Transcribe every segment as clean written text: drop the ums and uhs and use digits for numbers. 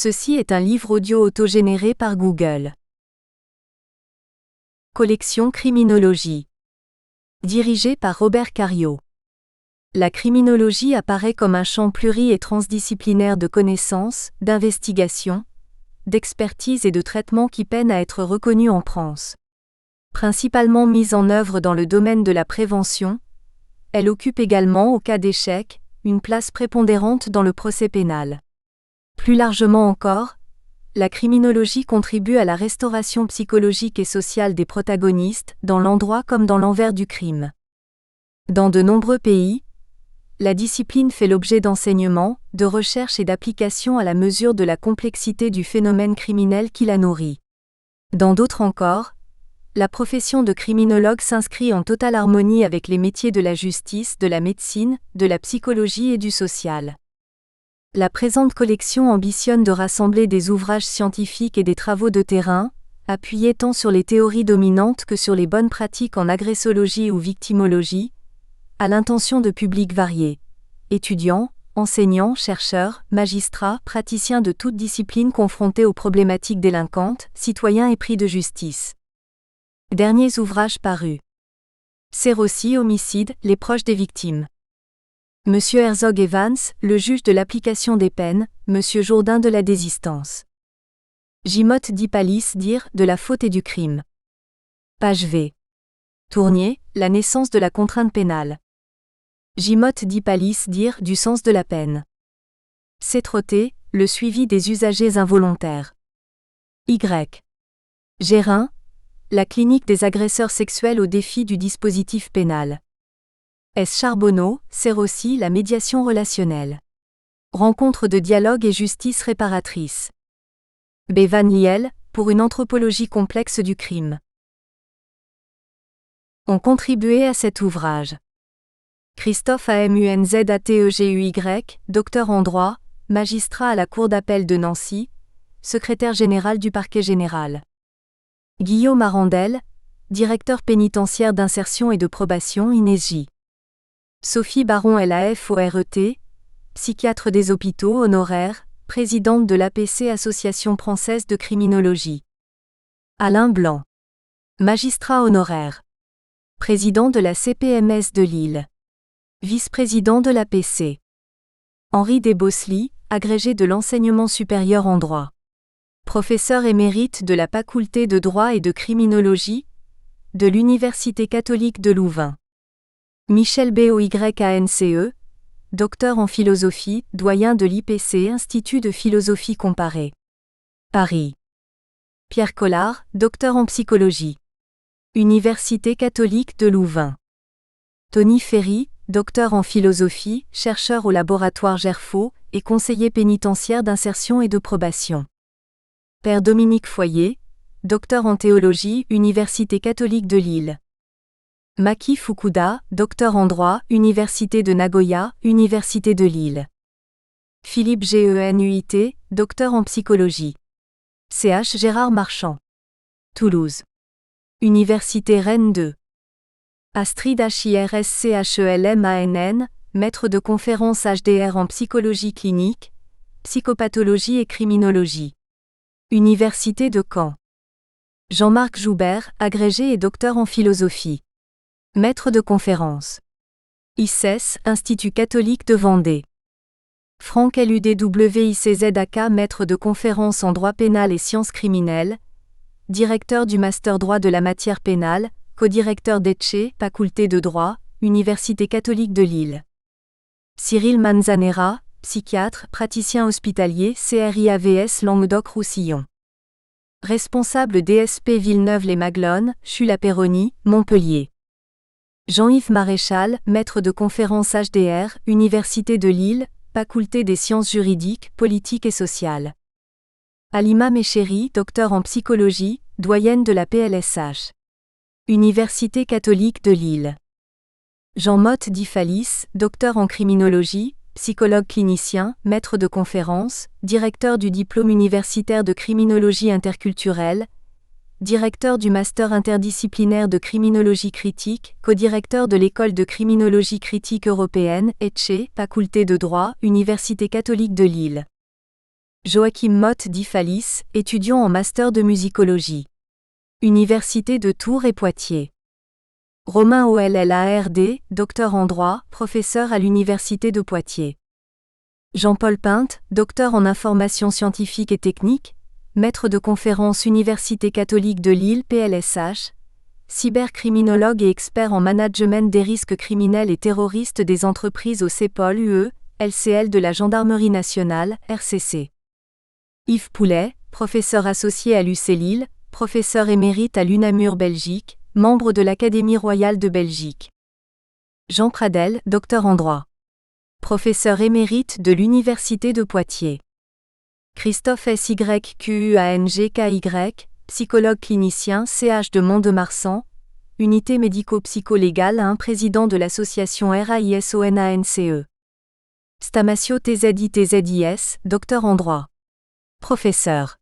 Ceci est un livre audio autogénéré par Google. Collection Criminologie. Dirigé par Robert Cariot. La criminologie apparaît comme un champ pluri- et transdisciplinaire de connaissances, d'investigation, d'expertise et de traitement qui peine à être reconnu en France. Principalement mise en œuvre dans le domaine de la prévention, elle occupe également, au cas d'échec, une place prépondérante dans le procès pénal. Plus largement encore, la criminologie contribue à la restauration psychologique et sociale des protagonistes, dans l'endroit comme dans l'envers du crime. Dans de nombreux pays, la discipline fait l'objet d'enseignements, de recherches et d'applications à la mesure de la complexité du phénomène criminel qui la nourrit. Dans d'autres encore, la profession de criminologue s'inscrit en totale harmonie avec les métiers de la justice, de la médecine, de la psychologie et du social. La présente collection ambitionne de rassembler des ouvrages scientifiques et des travaux de terrain, appuyés tant sur les théories dominantes que sur les bonnes pratiques en agressologie ou victimologie, à l'intention de publics variés, étudiants, enseignants, chercheurs, magistrats, praticiens de toutes disciplines confrontés aux problématiques délinquantes, citoyens et pris de justice. Derniers ouvrages parus. Serossi, homicide, les proches des victimes. Monsieur Herzog Evans, le juge de l'application des peines, Monsieur Jourdain de la désistance. Jimote Dipalis dire de la faute et du crime. Page V. Tournier, la naissance de la contrainte pénale. Jimote Dipalis dire du sens de la peine. Cétroté, le suivi des usagers involontaires. Y. Gérin, la clinique des agresseurs sexuels au défi du dispositif pénal. S. Charbonneau, Serossi, la médiation relationnelle. Rencontre de dialogue et justice réparatrice. B. Van Liel, pour une anthropologie complexe du crime. Ont contribué à cet ouvrage. Christophe Amunzateguy, docteur en droit, magistrat à la Cour d'appel de Nancy, secrétaire général du parquet général. Guillaume Arandel, directeur pénitentiaire d'insertion et de probation INESJ. Sophie Baron LAFORET, psychiatre des hôpitaux honoraire, présidente de l'APC Association française de criminologie. Alain Blanc, magistrat honoraire. Président de la CPMS de Lille. Vice-président de l'APC. Henri Desbossely, agrégé de l'enseignement supérieur en droit. Professeur émérite de la faculté de droit et de criminologie de l'Université catholique de Louvain. Michel Boyance, docteur en philosophie, doyen de l'IPC Institut de philosophie comparée. Paris. Pierre Collard, docteur en psychologie. Université catholique de Louvain. Tony Ferry, docteur en philosophie, chercheur au laboratoire Gerfaut et conseiller pénitentiaire d'insertion et de probation. Père Dominique Foyer, docteur en théologie, Université catholique de Lille. Maki Fukuda, docteur en droit, Université de Nagoya, Université de Lille. Philippe Genuit, docteur en psychologie. Ch. Gérard Marchand. Toulouse. Université Rennes 2. Astrid Hirschelmann, maître de conférence HDR en psychologie clinique, psychopathologie et criminologie. Université de Caen. Jean-Marc Joubert, agrégé et docteur en philosophie. Maître de conférence. ICES, Institut catholique de Vendée. Franck Ludwicczak, maître de conférence en droit pénal et sciences criminelles, directeur du master droit de la matière pénale, co-directeur d'ETCHE, faculté de droit, Université catholique de Lille. Cyril Manzanera, psychiatre, praticien hospitalier, CRIAVS Languedoc-Roussillon. Responsable DSP Villeneuve-les-Maglones, Chula-Perroni, Montpellier. Jean-Yves Maréchal, maître de conférence HDR, Université de Lille, faculté des sciences juridiques, politiques et sociales. Alima Méchéry, docteur en psychologie, doyenne de la PLSH. Université catholique de Lille. Jean-Motte Difalis, docteur en criminologie, psychologue clinicien, maître de conférence, directeur du diplôme universitaire de criminologie interculturelle, directeur du master interdisciplinaire de criminologie critique, co-directeur de l'école de criminologie critique européenne, ETCHE, faculté de droit, Université catholique de Lille. Joachim Mott Di Fallis, étudiant en master de musicologie. Université de Tours et Poitiers. Romain Ollard, docteur en droit, professeur à l'Université de Poitiers. Jean-Paul Pinte, docteur en information scientifique et technique, maître de conférences Université catholique de Lille PLSH, cybercriminologue et expert en management des risques criminels et terroristes des entreprises au CEPOL UE, LCL de la Gendarmerie nationale, RCC. Yves Poulet, professeur associé à l'UC Lille, professeur émérite à l'UNAMUR Belgique, membre de l'Académie royale de Belgique. Jean Pradel, docteur en droit. Professeur émérite de l'Université de Poitiers. Christophe Syquangy, psychologue clinicien CH de Mont-de-Marsan, unité médico-psycho-légale 1, président de l'association RAISONANCE. Stamasio TZIS, docteur en droit. Professeur.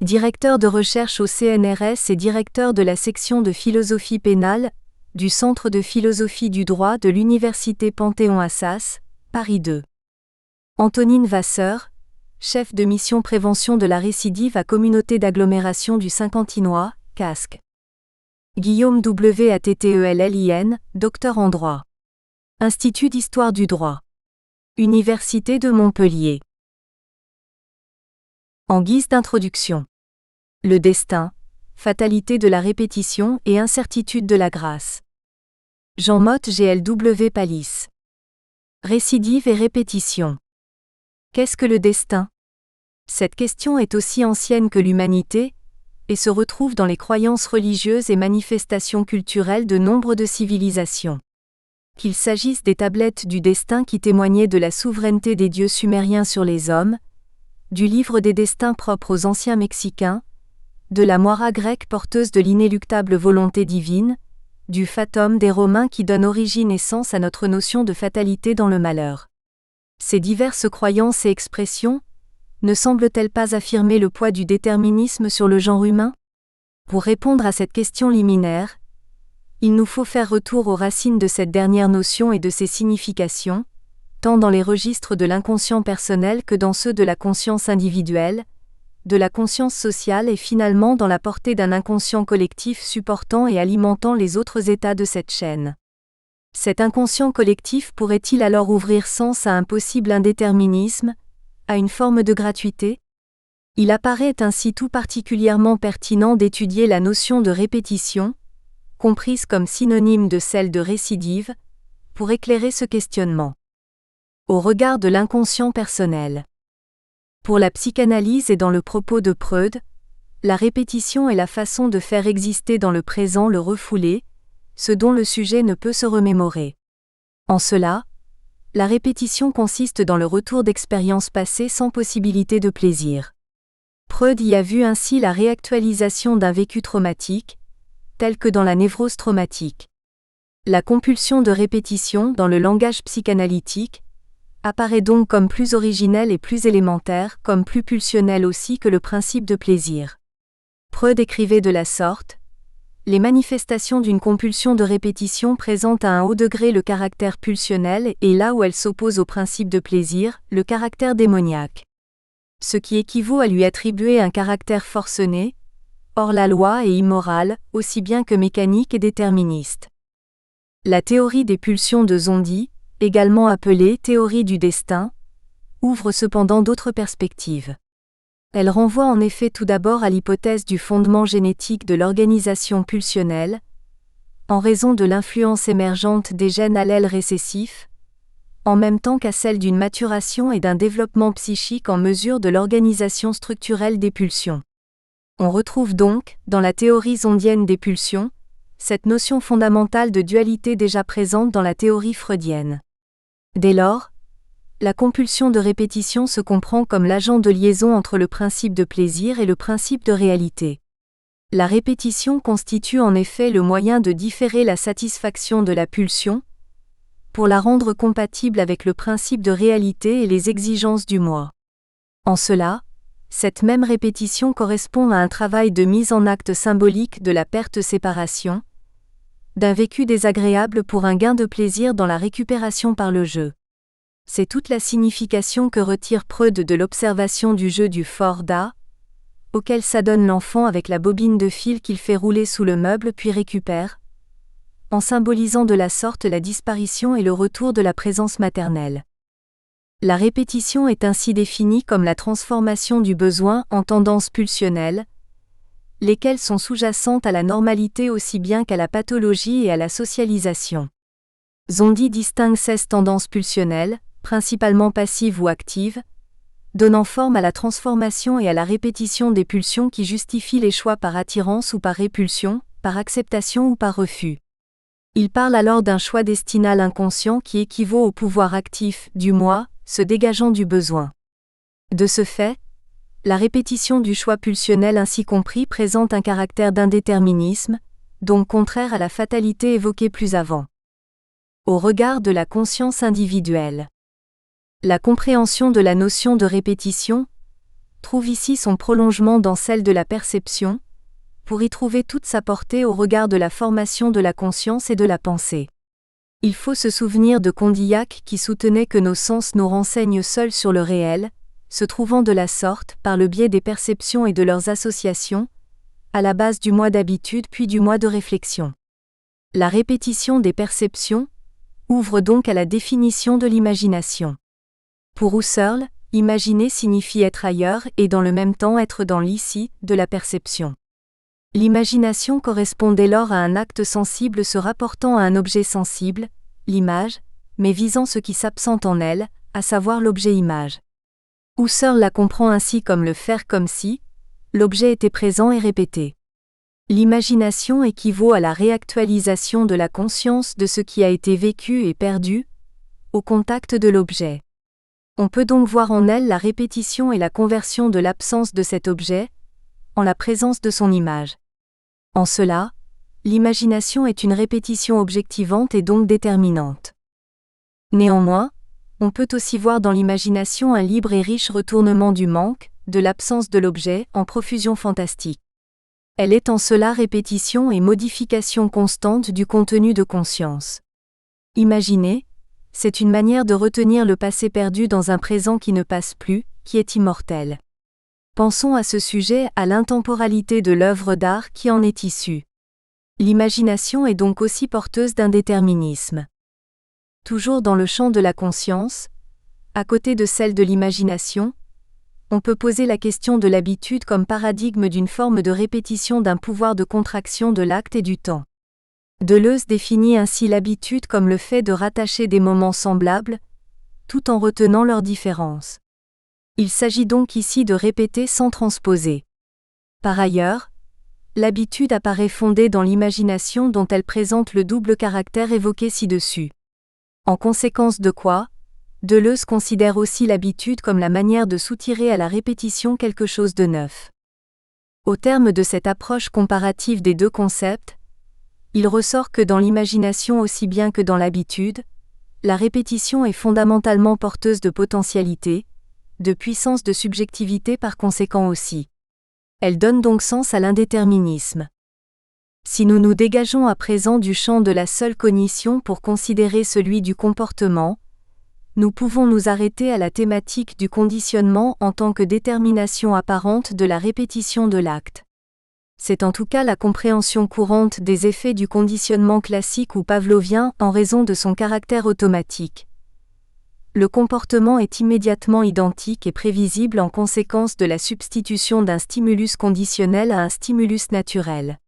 Directeur de recherche au CNRS et directeur de la section de philosophie pénale, du Centre de philosophie du droit de l'Université Panthéon-Assas, Paris 2. Antonine Vasseur, chef de mission prévention de la récidive à communauté d'agglomération du Saint-Quentinois, Casques. Guillaume Wattellin, docteur en droit. Institut d'histoire du droit. Université de Montpellier. En guise d'introduction. Le destin, fatalité de la répétition et incertitude de la grâce. Jean Mott GLW Pallis. Récidive et répétition. Qu'est-ce que le destin ? Cette question est aussi ancienne que l'humanité, et se retrouve dans les croyances religieuses et manifestations culturelles de nombre de civilisations. Qu'il s'agisse des tablettes du destin qui témoignaient de la souveraineté des dieux sumériens sur les hommes, du livre des destins propres aux anciens Mexicains, de la moira grecque porteuse de l'inéluctable volonté divine, du fatum des Romains qui donne origine et sens à notre notion de fatalité dans le malheur. Ces diverses croyances et expressions ne semblent-elles pas affirmer le poids du déterminisme sur le genre humain ? Pour répondre à cette question liminaire, il nous faut faire retour aux racines de cette dernière notion et de ses significations, tant dans les registres de l'inconscient personnel que dans ceux de la conscience individuelle, de la conscience sociale et finalement dans la portée d'un inconscient collectif supportant et alimentant les autres états de cette chaîne. Cet inconscient collectif pourrait-il alors ouvrir sens à un possible indéterminisme, à une forme de gratuité ? Il apparaît ainsi tout particulièrement pertinent d'étudier la notion de répétition, comprise comme synonyme de celle de récidive, pour éclairer ce questionnement. Au regard de l'inconscient personnel. Pour la psychanalyse et dans le propos de Freud, la répétition est la façon de faire exister dans le présent le refoulé, ce dont le sujet ne peut se remémorer. En cela, la répétition consiste dans le retour d'expériences passées sans possibilité de plaisir. Freud y a vu ainsi la réactualisation d'un vécu traumatique, tel que dans la névrose traumatique. La compulsion de répétition dans le langage psychanalytique apparaît donc comme plus originelle et plus élémentaire, comme plus pulsionnelle aussi que le principe de plaisir. Freud écrivait de la sorte: les manifestations d'une compulsion de répétition présentent à un haut degré le caractère pulsionnel et là où elles s'opposent au principe de plaisir, le caractère démoniaque. Ce qui équivaut à lui attribuer un caractère forcené, hors la loi et immoral, aussi bien que mécanique et déterministe. La théorie des pulsions de Zondi, également appelée théorie du destin, ouvre cependant d'autres perspectives. Elle renvoie en effet tout d'abord à l'hypothèse du fondement génétique de l'organisation pulsionnelle, en raison de l'influence émergente des gènes allèles récessifs, en même temps qu'à celle d'une maturation et d'un développement psychique en mesure de l'organisation structurelle des pulsions. On retrouve donc, dans la théorie zondienne des pulsions, cette notion fondamentale de dualité déjà présente dans la théorie freudienne. Dès lors, la compulsion de répétition se comprend comme l'agent de liaison entre le principe de plaisir et le principe de réalité. La répétition constitue en effet le moyen de différer la satisfaction de la pulsion, pour la rendre compatible avec le principe de réalité et les exigences du moi. En cela, cette même répétition correspond à un travail de mise en acte symbolique de la perte-séparation, d'un vécu désagréable pour un gain de plaisir dans la récupération par le jeu. C'est toute la signification que retire Freud de l'observation du jeu du fort d'A, auquel s'adonne l'enfant avec la bobine de fil qu'il fait rouler sous le meuble puis récupère, en symbolisant de la sorte la disparition et le retour de la présence maternelle. La répétition est ainsi définie comme la transformation du besoin en tendance pulsionnelle, lesquelles sont sous-jacentes à la normalité aussi bien qu'à la pathologie et à la socialisation. Zondi distingue 16 tendances pulsionnelles, principalement passives ou actives, donnant forme à la transformation et à la répétition des pulsions qui justifient les choix par attirance ou par répulsion, par acceptation ou par refus. Il parle alors d'un choix destinal inconscient qui équivaut au pouvoir actif du moi, se dégageant du besoin. De ce fait, la répétition du choix pulsionnel ainsi compris présente un caractère d'indéterminisme, donc contraire à la fatalité évoquée plus avant. Au regard de la conscience individuelle. La compréhension de la notion de répétition trouve ici son prolongement dans celle de la perception, pour y trouver toute sa portée au regard de la formation de la conscience et de la pensée. Il faut se souvenir de Condillac qui soutenait que nos sens nous renseignent seuls sur le réel, se trouvant de la sorte, par le biais des perceptions et de leurs associations, à la base du moi d'habitude puis du moi de réflexion. La répétition des perceptions ouvre donc à la définition de l'imagination. Pour Husserl, imaginer signifie être ailleurs et dans le même temps être dans l'ici de la perception. L'imagination correspond dès lors à un acte sensible se rapportant à un objet sensible, l'image, mais visant ce qui s'absente en elle, à savoir l'objet image. Husserl la comprend ainsi comme le faire comme si l'objet était présent et répété. L'imagination équivaut à la réactualisation de la conscience de ce qui a été vécu et perdu, au contact de l'objet. On peut donc voir en elle la répétition et la conversion de l'absence de cet objet, en la présence de son image. En cela, l'imagination est une répétition objectivante et donc déterminante. Néanmoins, on peut aussi voir dans l'imagination un libre et riche retournement du manque, de l'absence de l'objet, en profusion fantastique. Elle est en cela répétition et modification constante du contenu de conscience. Imaginer, c'est une manière de retenir le passé perdu dans un présent qui ne passe plus, qui est immortel. Pensons à ce sujet à l'intemporalité de l'œuvre d'art qui en est issue. L'imagination est donc aussi porteuse d'indéterminisme. Toujours dans le champ de la conscience, à côté de celle de l'imagination, on peut poser la question de l'habitude comme paradigme d'une forme de répétition d'un pouvoir de contraction de l'acte et du temps. Deleuze définit ainsi l'habitude comme le fait de rattacher des moments semblables, tout en retenant leurs différences. Il s'agit donc ici de répéter sans transposer. Par ailleurs, l'habitude apparaît fondée dans l'imagination dont elle présente le double caractère évoqué ci-dessus. En conséquence de quoi, Deleuze considère aussi l'habitude comme la manière de soutirer à la répétition quelque chose de neuf. Au terme de cette approche comparative des deux concepts, il ressort que dans l'imagination aussi bien que dans l'habitude, la répétition est fondamentalement porteuse de potentialité, de puissance de subjectivité par conséquent aussi. Elle donne donc sens à l'indéterminisme. Si nous nous dégageons à présent du champ de la seule cognition pour considérer celui du comportement, nous pouvons nous arrêter à la thématique du conditionnement en tant que détermination apparente de la répétition de l'acte. C'est en tout cas la compréhension courante des effets du conditionnement classique ou pavlovien en raison de son caractère automatique. Le comportement est immédiatement identique et prévisible en conséquence de la substitution d'un stimulus conditionnel à un stimulus naturel.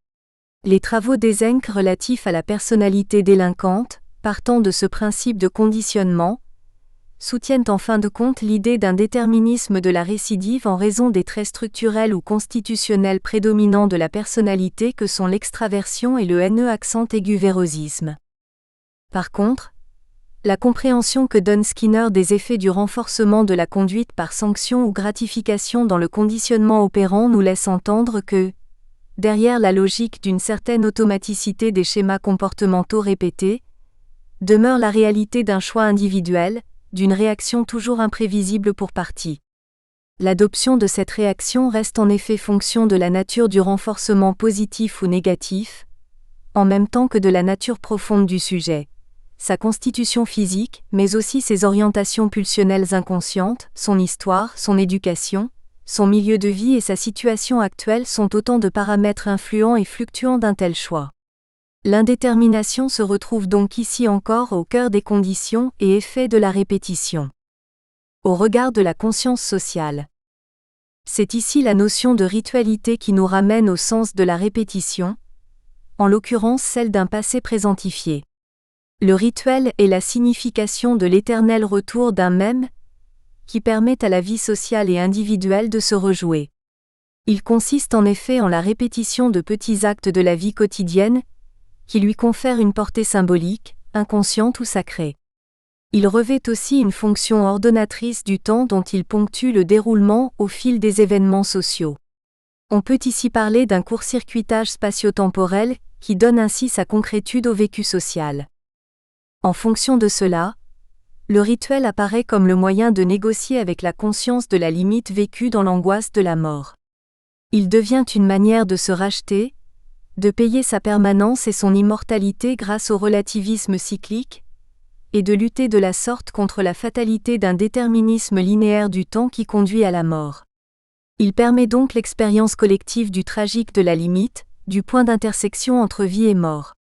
Les travaux d'Eysenck relatifs à la personnalité délinquante, partant de ce principe de conditionnement, soutiennent en fin de compte l'idée d'un déterminisme de la récidive en raison des traits structurels ou constitutionnels prédominants de la personnalité que sont l'extraversion et le haineux accent aigu vérosisme. Par contre, la compréhension que donne Skinner des effets du renforcement de la conduite par sanction ou gratification dans le conditionnement opérant nous laisse entendre que, derrière la logique d'une certaine automaticité des schémas comportementaux répétés, demeure la réalité d'un choix individuel, d'une réaction toujours imprévisible pour partie. L'adoption de cette réaction reste en effet fonction de la nature du renforcement positif ou négatif, en même temps que de la nature profonde du sujet, sa constitution physique, mais aussi ses orientations pulsionnelles inconscientes, son histoire, son éducation, son milieu de vie et sa situation actuelle sont autant de paramètres influents et fluctuants d'un tel choix. L'indétermination se retrouve donc ici encore au cœur des conditions et effets de la répétition. Au regard de la conscience sociale. C'est ici la notion de ritualité qui nous ramène au sens de la répétition, en l'occurrence celle d'un passé présentifié. Le rituel est la signification de l'éternel retour d'un même, qui permet à la vie sociale et individuelle de se rejouer. Il consiste en effet en la répétition de petits actes de la vie quotidienne, qui lui confèrent une portée symbolique, inconsciente ou sacrée. Il revêt aussi une fonction ordonnatrice du temps dont il ponctue le déroulement au fil des événements sociaux. On peut ici parler d'un court-circuitage spatio-temporel qui donne ainsi sa concrétude au vécu social. En fonction de cela, le rituel apparaît comme le moyen de négocier avec la conscience de la limite vécue dans l'angoisse de la mort. Il devient une manière de se racheter, de payer sa permanence et son immortalité grâce au relativisme cyclique, et de lutter de la sorte contre la fatalité d'un déterminisme linéaire du temps qui conduit à la mort. Il permet donc l'expérience collective du tragique de la limite, du point d'intersection entre vie et mort.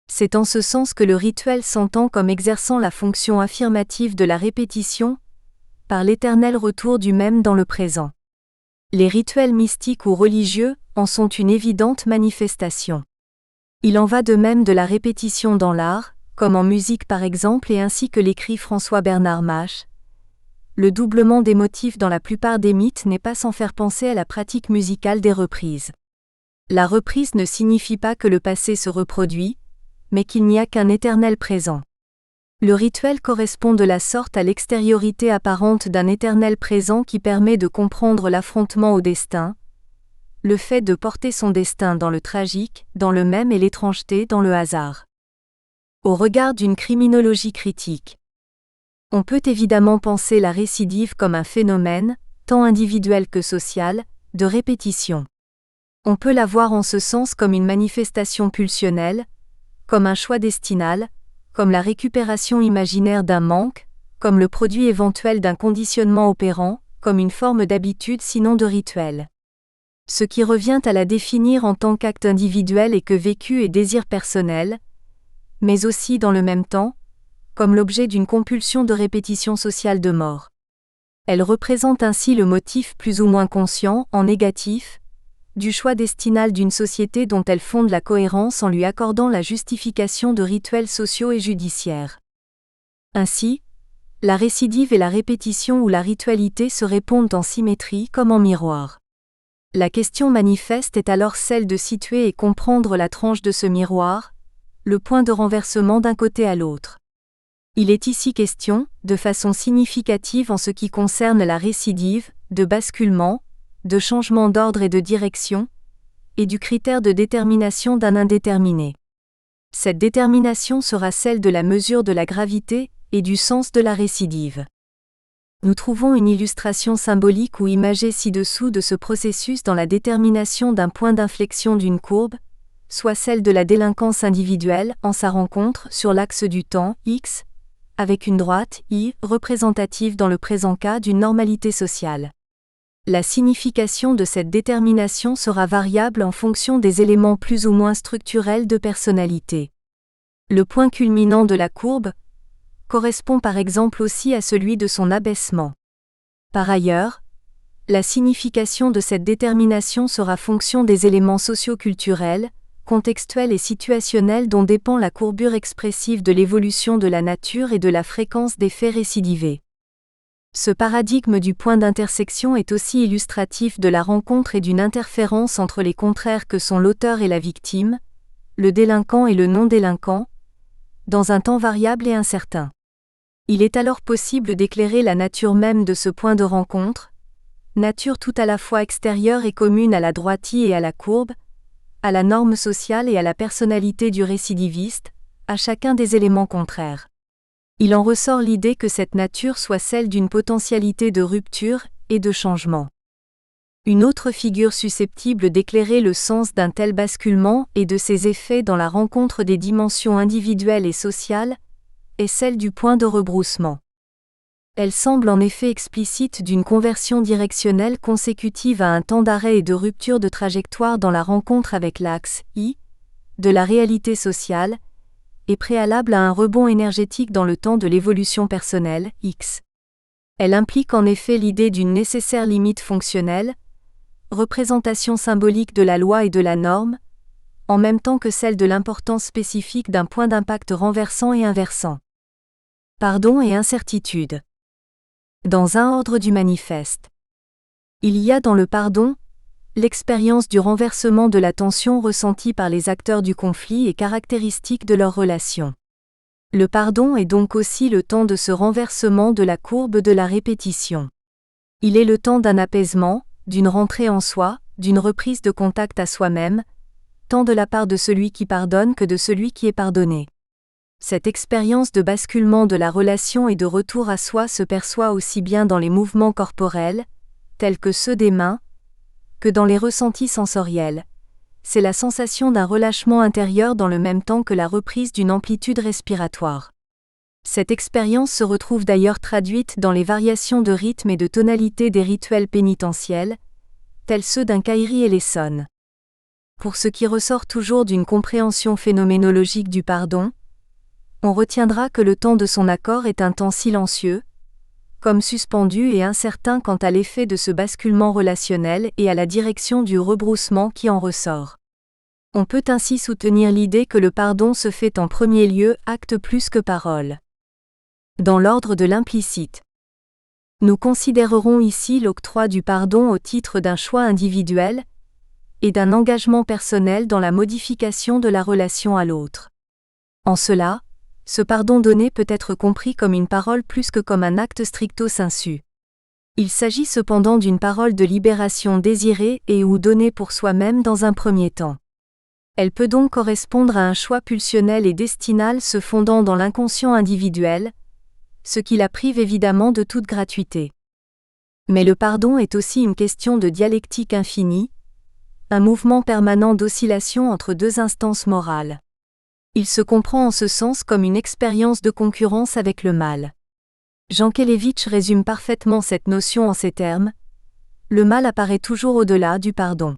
C'est en ce sens que le rituel s'entend comme exerçant la fonction affirmative de la répétition, par l'éternel retour du même dans le présent. Les rituels mystiques ou religieux en sont une évidente manifestation. Il en va de même de la répétition dans l'art, comme en musique par exemple et ainsi que l'écrit François-Bernard Mache. Le doublement des motifs dans la plupart des mythes n'est pas sans faire penser à la pratique musicale des reprises. La reprise ne signifie pas que le passé se reproduit, mais qu'il n'y a qu'un éternel présent. Le rituel correspond de la sorte à l'extériorité apparente d'un éternel présent qui permet de comprendre l'affrontement au destin, le fait de porter son destin dans le tragique, dans le même et l'étrangeté dans le hasard. Au regard d'une criminologie critique, on peut évidemment penser la récidive comme un phénomène, tant individuel que social, de répétition. On peut la voir en ce sens comme une manifestation pulsionnelle, comme un choix destinal, comme la récupération imaginaire d'un manque, comme le produit éventuel d'un conditionnement opérant, comme une forme d'habitude sinon de rituel. Ce qui revient à la définir en tant qu'acte individuel et que vécu et désir personnel, mais aussi dans le même temps, comme l'objet d'une compulsion de répétition sociale de mort. Elle représente ainsi le motif plus ou moins conscient, en négatif, du choix destinal d'une société dont elle fonde la cohérence en lui accordant la justification de rituels sociaux et judiciaires. Ainsi, la récidive et la répétition ou la ritualité se répondent en symétrie comme en miroir. La question manifeste est alors celle de situer et comprendre la tranche de ce miroir, le point de renversement d'un côté à l'autre. Il est ici question, de façon significative en ce qui concerne la récidive, de basculement, de changement d'ordre et de direction, et du critère de détermination d'un indéterminé. Cette détermination sera celle de la mesure de la gravité et du sens de la récidive. Nous trouvons une illustration symbolique ou imagée ci-dessous de ce processus dans la détermination d'un point d'inflexion d'une courbe, soit celle de la délinquance individuelle en sa rencontre sur l'axe du temps, X, avec une droite, Y, représentative dans le présent cas d'une normalité sociale. La signification de cette détermination sera variable en fonction des éléments plus ou moins structurels de personnalité. Le point culminant de la courbe correspond par exemple aussi à celui de son abaissement. Par ailleurs, la signification de cette détermination sera fonction des éléments socio-culturels, contextuels et situationnels dont dépend la courbure expressive de l'évolution de la nature et de la fréquence des faits récidivés. Ce paradigme du point d'intersection est aussi illustratif de la rencontre et d'une interférence entre les contraires que sont l'auteur et la victime, le délinquant et le non-délinquant, dans un temps variable et incertain. Il est alors possible d'éclairer la nature même de ce point de rencontre, nature tout à la fois extérieure et commune à la droitie et à la courbe, à la norme sociale et à la personnalité du récidiviste, à chacun des éléments contraires. Il en ressort l'idée que cette nature soit celle d'une potentialité de rupture et de changement. Une autre figure susceptible d'éclairer le sens d'un tel basculement et de ses effets dans la rencontre des dimensions individuelles et sociales est celle du point de rebroussement. Elle semble en effet explicite d'une conversion directionnelle consécutive à un temps d'arrêt et de rupture de trajectoire dans la rencontre avec l'axe I de la réalité sociale, et préalable à un rebond énergétique dans le temps de l'évolution personnelle, X. Elle implique en effet l'idée d'une nécessaire limite fonctionnelle, représentation symbolique de la loi et de la norme, en même temps que celle de l'importance spécifique d'un point d'impact renversant et inversant. Pardon et incertitude. Dans un ordre du manifeste. Il y a dans le pardon, l'expérience du renversement de la tension ressentie par les acteurs du conflit et caractéristique de leur relation. Le pardon est donc aussi le temps de ce renversement de la courbe de la répétition. Il est le temps d'un apaisement, d'une rentrée en soi, d'une reprise de contact à soi-même, tant de la part de celui qui pardonne que de celui qui est pardonné. Cette expérience de basculement de la relation et de retour à soi se perçoit aussi bien dans les mouvements corporels, tels que ceux des mains, que dans les ressentis sensoriels. C'est la sensation d'un relâchement intérieur dans le même temps que la reprise d'une amplitude respiratoire. Cette expérience se retrouve d'ailleurs traduite dans les variations de rythme et de tonalité des rituels pénitentiels, tels ceux d'un Kyrie eleison. Pour ce qui ressort toujours d'une compréhension phénoménologique du pardon, on retiendra que le temps de son accord est un temps silencieux, comme suspendu et incertain quant à l'effet de ce basculement relationnel et à la direction du rebroussement qui en ressort. On peut ainsi soutenir l'idée que le pardon se fait en premier lieu acte plus que parole. Dans l'ordre de l'implicite. Nous considérerons ici l'octroi du pardon au titre d'un choix individuel et d'un engagement personnel dans la modification de la relation à l'autre. En cela, ce pardon donné peut être compris comme une parole plus que comme un acte stricto sensu. Il s'agit cependant d'une parole de libération désirée et ou donnée pour soi-même dans un premier temps. Elle peut donc correspondre à un choix pulsionnel et destinal se fondant dans l'inconscient individuel, ce qui la prive évidemment de toute gratuité. Mais le pardon est aussi une question de dialectique infinie, un mouvement permanent d'oscillation entre deux instances morales. Il se comprend en ce sens comme une expérience de concurrence avec le mal. Jankélévitch résume parfaitement cette notion en ces termes : le mal apparaît toujours au-delà du pardon.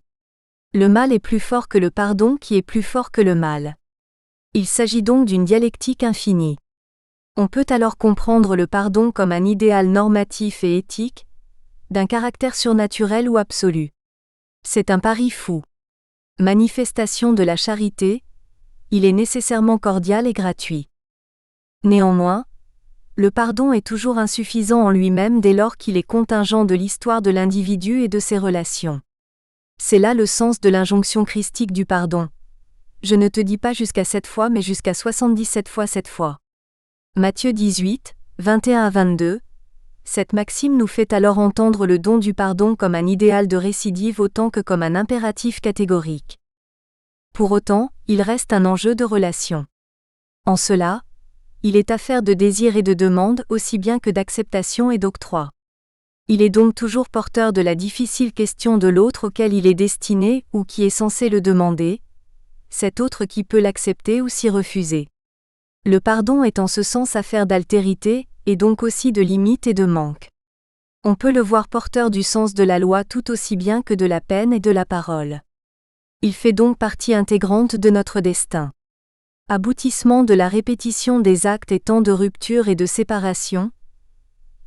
Le mal est plus fort que le pardon qui est plus fort que le mal. Il s'agit donc d'une dialectique infinie. On peut alors comprendre le pardon comme un idéal normatif et éthique, d'un caractère surnaturel ou absolu. C'est un pari fou. Manifestation de la charité, il est nécessairement cordial et gratuit. Néanmoins, le pardon est toujours insuffisant en lui-même dès lors qu'il est contingent de l'histoire de l'individu et de ses relations. C'est là le sens de l'injonction christique du pardon. Je ne te dis pas jusqu'à 7 fois mais jusqu'à 77 fois 7 fois. Matthieu 18, 21-22. Cette maxime nous fait alors entendre le don du pardon comme un idéal de récidive autant que comme un impératif catégorique. Pour autant, il reste un enjeu de relation. En cela, il est affaire de désir et de demande aussi bien que d'acceptation et d'octroi. Il est donc toujours porteur de la difficile question de l'autre auquel il est destiné ou qui est censé le demander, cet autre qui peut l'accepter ou s'y refuser. Le pardon est en ce sens affaire d'altérité, et donc aussi de limite et de manque. On peut le voir porteur du sens de la loi tout aussi bien que de la peine et de la parole. Il fait donc partie intégrante de notre destin. Aboutissement de la répétition des actes et temps de rupture et de séparation,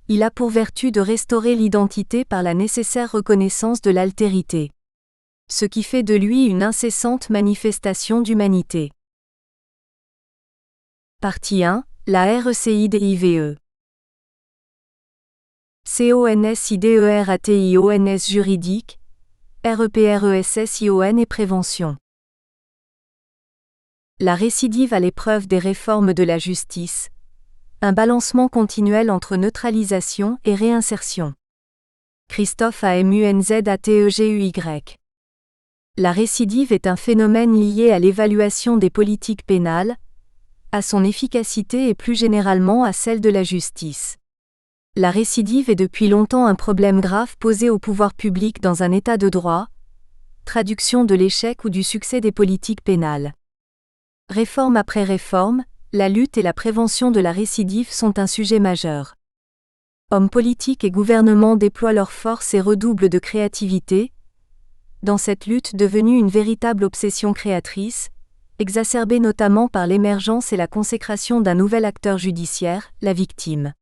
il a pour vertu de restaurer l'identité par la nécessaire reconnaissance de l'altérité. Ce qui fait de lui une incessante manifestation d'humanité. Partie 1, la RECIDIVE. CONSIDERATIONS juridique, REPRESSION et prévention. La récidive à l'épreuve des réformes de la justice. Un balancement continuel entre neutralisation et réinsertion. Christophe AMUNZATEGUY. La récidive est un phénomène lié à l'évaluation des politiques pénales, à son efficacité et plus généralement à celle de la justice. La récidive est depuis longtemps un problème grave posé au pouvoir public dans un état de droit, traduction de l'échec ou du succès des politiques pénales. Réforme après réforme, la lutte et la prévention de la récidive sont un sujet majeur. Hommes politiques et gouvernements déploient leurs forces et redoublent de créativité, dans cette lutte devenue une véritable obsession créatrice, exacerbée notamment par l'émergence et la consécration d'un nouvel acteur judiciaire, la victime.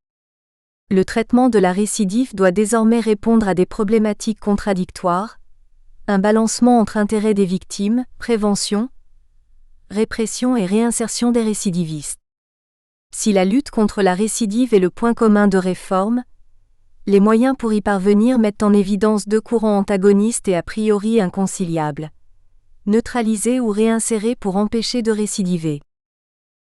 Le traitement de la récidive doit désormais répondre à des problématiques contradictoires, un balancement entre intérêt des victimes, prévention, répression et réinsertion des récidivistes. Si la lutte contre la récidive est le point commun de réforme, les moyens pour y parvenir mettent en évidence deux courants antagonistes et a priori inconciliables. Neutraliser ou réinsérer pour empêcher de récidiver.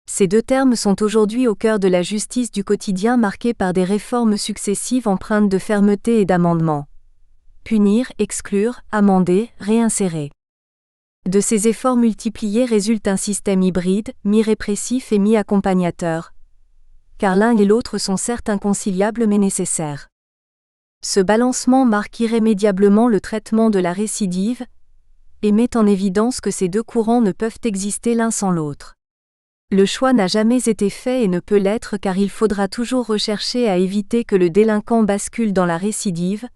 Ces deux termes sont aujourd'hui au cœur de la justice du quotidien marquée par des réformes successives empreintes de fermeté et d'amendement. Punir, exclure, amender, réinsérer. De ces efforts multipliés résulte un système hybride, mi-répressif et mi-accompagnateur. Car l'un et l'autre sont certes inconciliables mais nécessaires. Ce balancement marque irrémédiablement le traitement de la récidive et met en évidence que ces deux courants ne peuvent exister l'un sans l'autre. Le choix n'a jamais été fait et ne peut l'être car il faudra toujours rechercher à éviter que le délinquant bascule dans la récidive,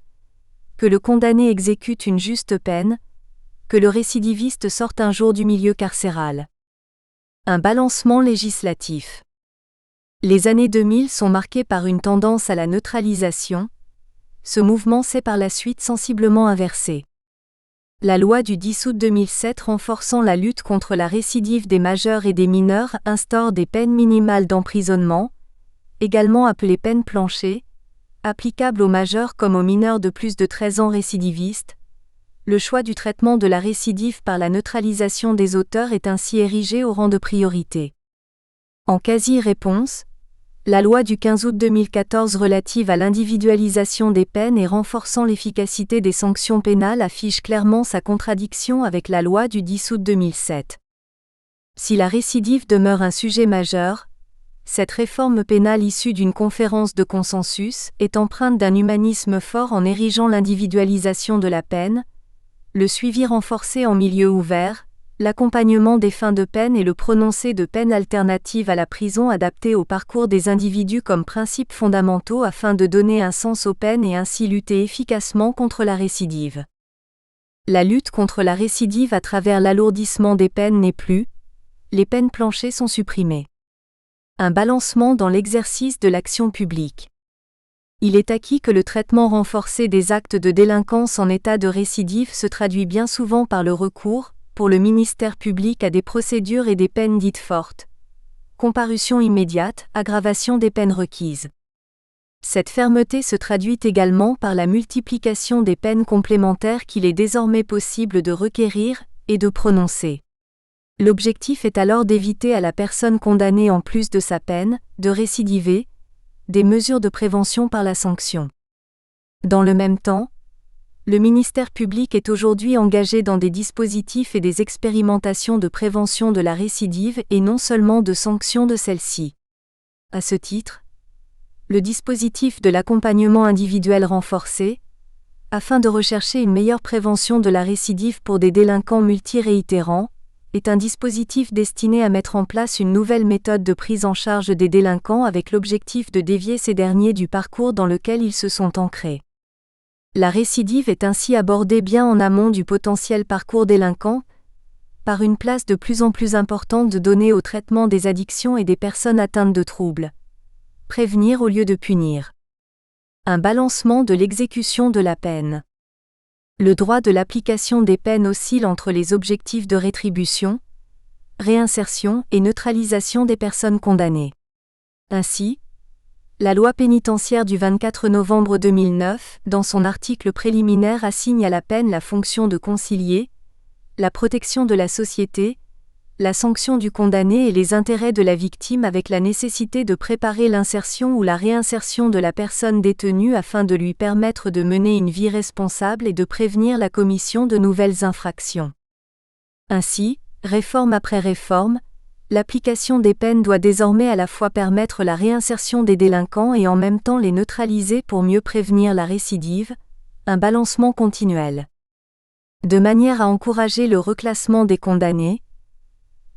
que le condamné exécute une juste peine, que le récidiviste sorte un jour du milieu carcéral. Un balancement législatif. Les années 2000 sont marquées par une tendance à la neutralisation. Ce mouvement s'est par la suite sensiblement inversé. La loi du 10 août 2007 renforçant la lutte contre la récidive des majeurs et des mineurs instaure des peines minimales d'emprisonnement, également appelées peines planchers, applicables aux majeurs comme aux mineurs de plus de 13 ans récidivistes. Le choix du traitement de la récidive par la neutralisation des auteurs est ainsi érigé au rang de priorité. En quasi-réponse, la loi du 15 août 2014 relative à l'individualisation des peines et renforçant l'efficacité des sanctions pénales affiche clairement sa contradiction avec la loi du 10 août 2007. Si la récidive demeure un sujet majeur, cette réforme pénale issue d'une conférence de consensus est empreinte d'un humanisme fort en érigeant l'individualisation de la peine, le suivi renforcé en milieu ouvert, l'accompagnement des fins de peine et le prononcé de peines alternatives à la prison adaptées au parcours des individus comme principes fondamentaux afin de donner un sens aux peines et ainsi lutter efficacement contre la récidive. La lutte contre la récidive à travers l'alourdissement des peines n'est plus, les peines planchers sont supprimées. Un balancement dans l'exercice de l'action publique. Il est acquis que le traitement renforcé des actes de délinquance en état de récidive se traduit bien souvent par le recours, pour le ministère public à des procédures et des peines dites fortes. Comparution immédiate, aggravation des peines requises. Cette fermeté se traduit également par la multiplication des peines complémentaires qu'il est désormais possible de requérir et de prononcer. L'objectif est alors d'éviter à la personne condamnée en plus de sa peine, de récidiver, des mesures de prévention par la sanction. Dans le même temps, le ministère public est aujourd'hui engagé dans des dispositifs et des expérimentations de prévention de la récidive et non seulement de sanction de celle-ci. À ce titre, le dispositif de l'accompagnement individuel renforcé, afin de rechercher une meilleure prévention de la récidive pour des délinquants multiréitérants, est un dispositif destiné à mettre en place une nouvelle méthode de prise en charge des délinquants avec l'objectif de dévier ces derniers du parcours dans lequel ils se sont ancrés. La récidive est ainsi abordée bien en amont du potentiel parcours délinquant, par une place de plus en plus importante donnée au traitement des addictions et des personnes atteintes de troubles. Prévenir au lieu de punir. Un balancement de l'exécution de la peine. Le droit de l'application des peines oscille entre les objectifs de rétribution, réinsertion et neutralisation des personnes condamnées. Ainsi, la loi pénitentiaire du 24 novembre 2009, dans son article préliminaire, assigne à la peine la fonction de concilier, la protection de la société, la sanction du condamné et les intérêts de la victime avec la nécessité de préparer l'insertion ou la réinsertion de la personne détenue afin de lui permettre de mener une vie responsable et de prévenir la commission de nouvelles infractions. Ainsi, réforme après réforme, l'application des peines doit désormais à la fois permettre la réinsertion des délinquants et en même temps les neutraliser pour mieux prévenir la récidive, un balancement continuel. De manière à encourager le reclassement des condamnés,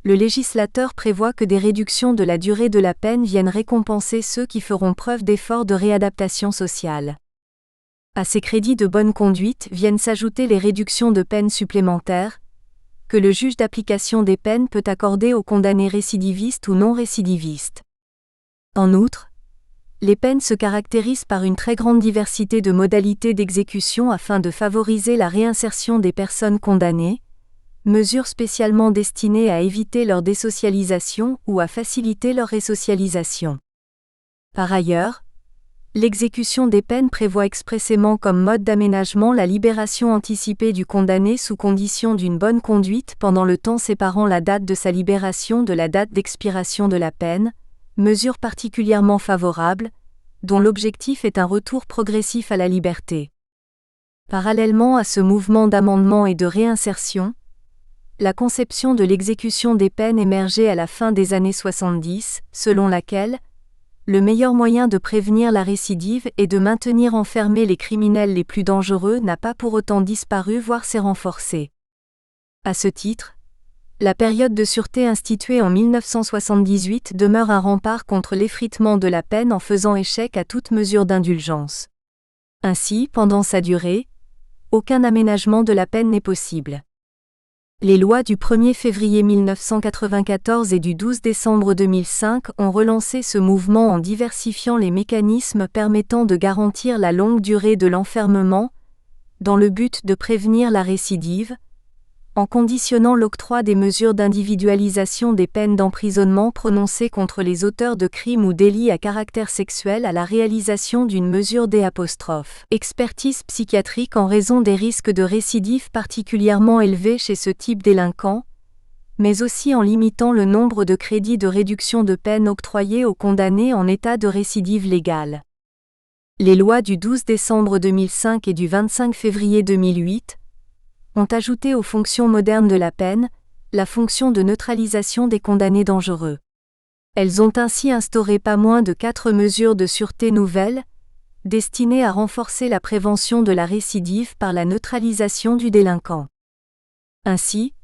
le législateur prévoit que des réductions de la durée de la peine viennent récompenser ceux qui feront preuve d'efforts de réadaptation sociale. À ces crédits de bonne conduite viennent s'ajouter les réductions de peines supplémentaires, que le juge d'application des peines peut accorder aux condamnés récidivistes ou non récidivistes. En outre, les peines se caractérisent par une très grande diversité de modalités d'exécution afin de favoriser la réinsertion des personnes condamnées, mesures spécialement destinées à éviter leur désocialisation ou à faciliter leur résocialisation. Par ailleurs, l'exécution des peines prévoit expressément comme mode d'aménagement la libération anticipée du condamné sous condition d'une bonne conduite pendant le temps séparant la date de sa libération de la date d'expiration de la peine, mesure particulièrement favorable, dont l'objectif est un retour progressif à la liberté. Parallèlement à ce mouvement d'amendement et de réinsertion, la conception de l'exécution des peines émergeait à la fin des années 70, selon laquelle le meilleur moyen de prévenir la récidive et de maintenir enfermés les criminels les plus dangereux n'a pas pour autant disparu voire s'est renforcé. À ce titre, la période de sûreté instituée en 1978 demeure un rempart contre l'effritement de la peine en faisant échec à toute mesure d'indulgence. Ainsi, pendant sa durée, aucun aménagement de la peine n'est possible. Les lois du 1er février 1994 et du 12 décembre 2005 ont relancé ce mouvement en diversifiant les mécanismes permettant de garantir la longue durée de l'enfermement, dans le but de prévenir la récidive, en conditionnant l'octroi des mesures d'individualisation des peines d'emprisonnement prononcées contre les auteurs de crimes ou délits à caractère sexuel à la réalisation d'une mesure d'expertise psychiatrique en raison des risques de récidive particulièrement élevés chez ce type délinquant, mais aussi en limitant le nombre de crédits de réduction de peine octroyés aux condamnés en état de récidive légale. Les lois du 12 décembre 2005 et du 25 février 2008 ont ajouté aux fonctions modernes de la peine, la fonction de neutralisation des condamnés dangereux. Elles ont ainsi instauré pas moins de 4 mesures de sûreté nouvelles, destinées à renforcer la prévention de la récidive par la neutralisation du délinquant. Ainsi,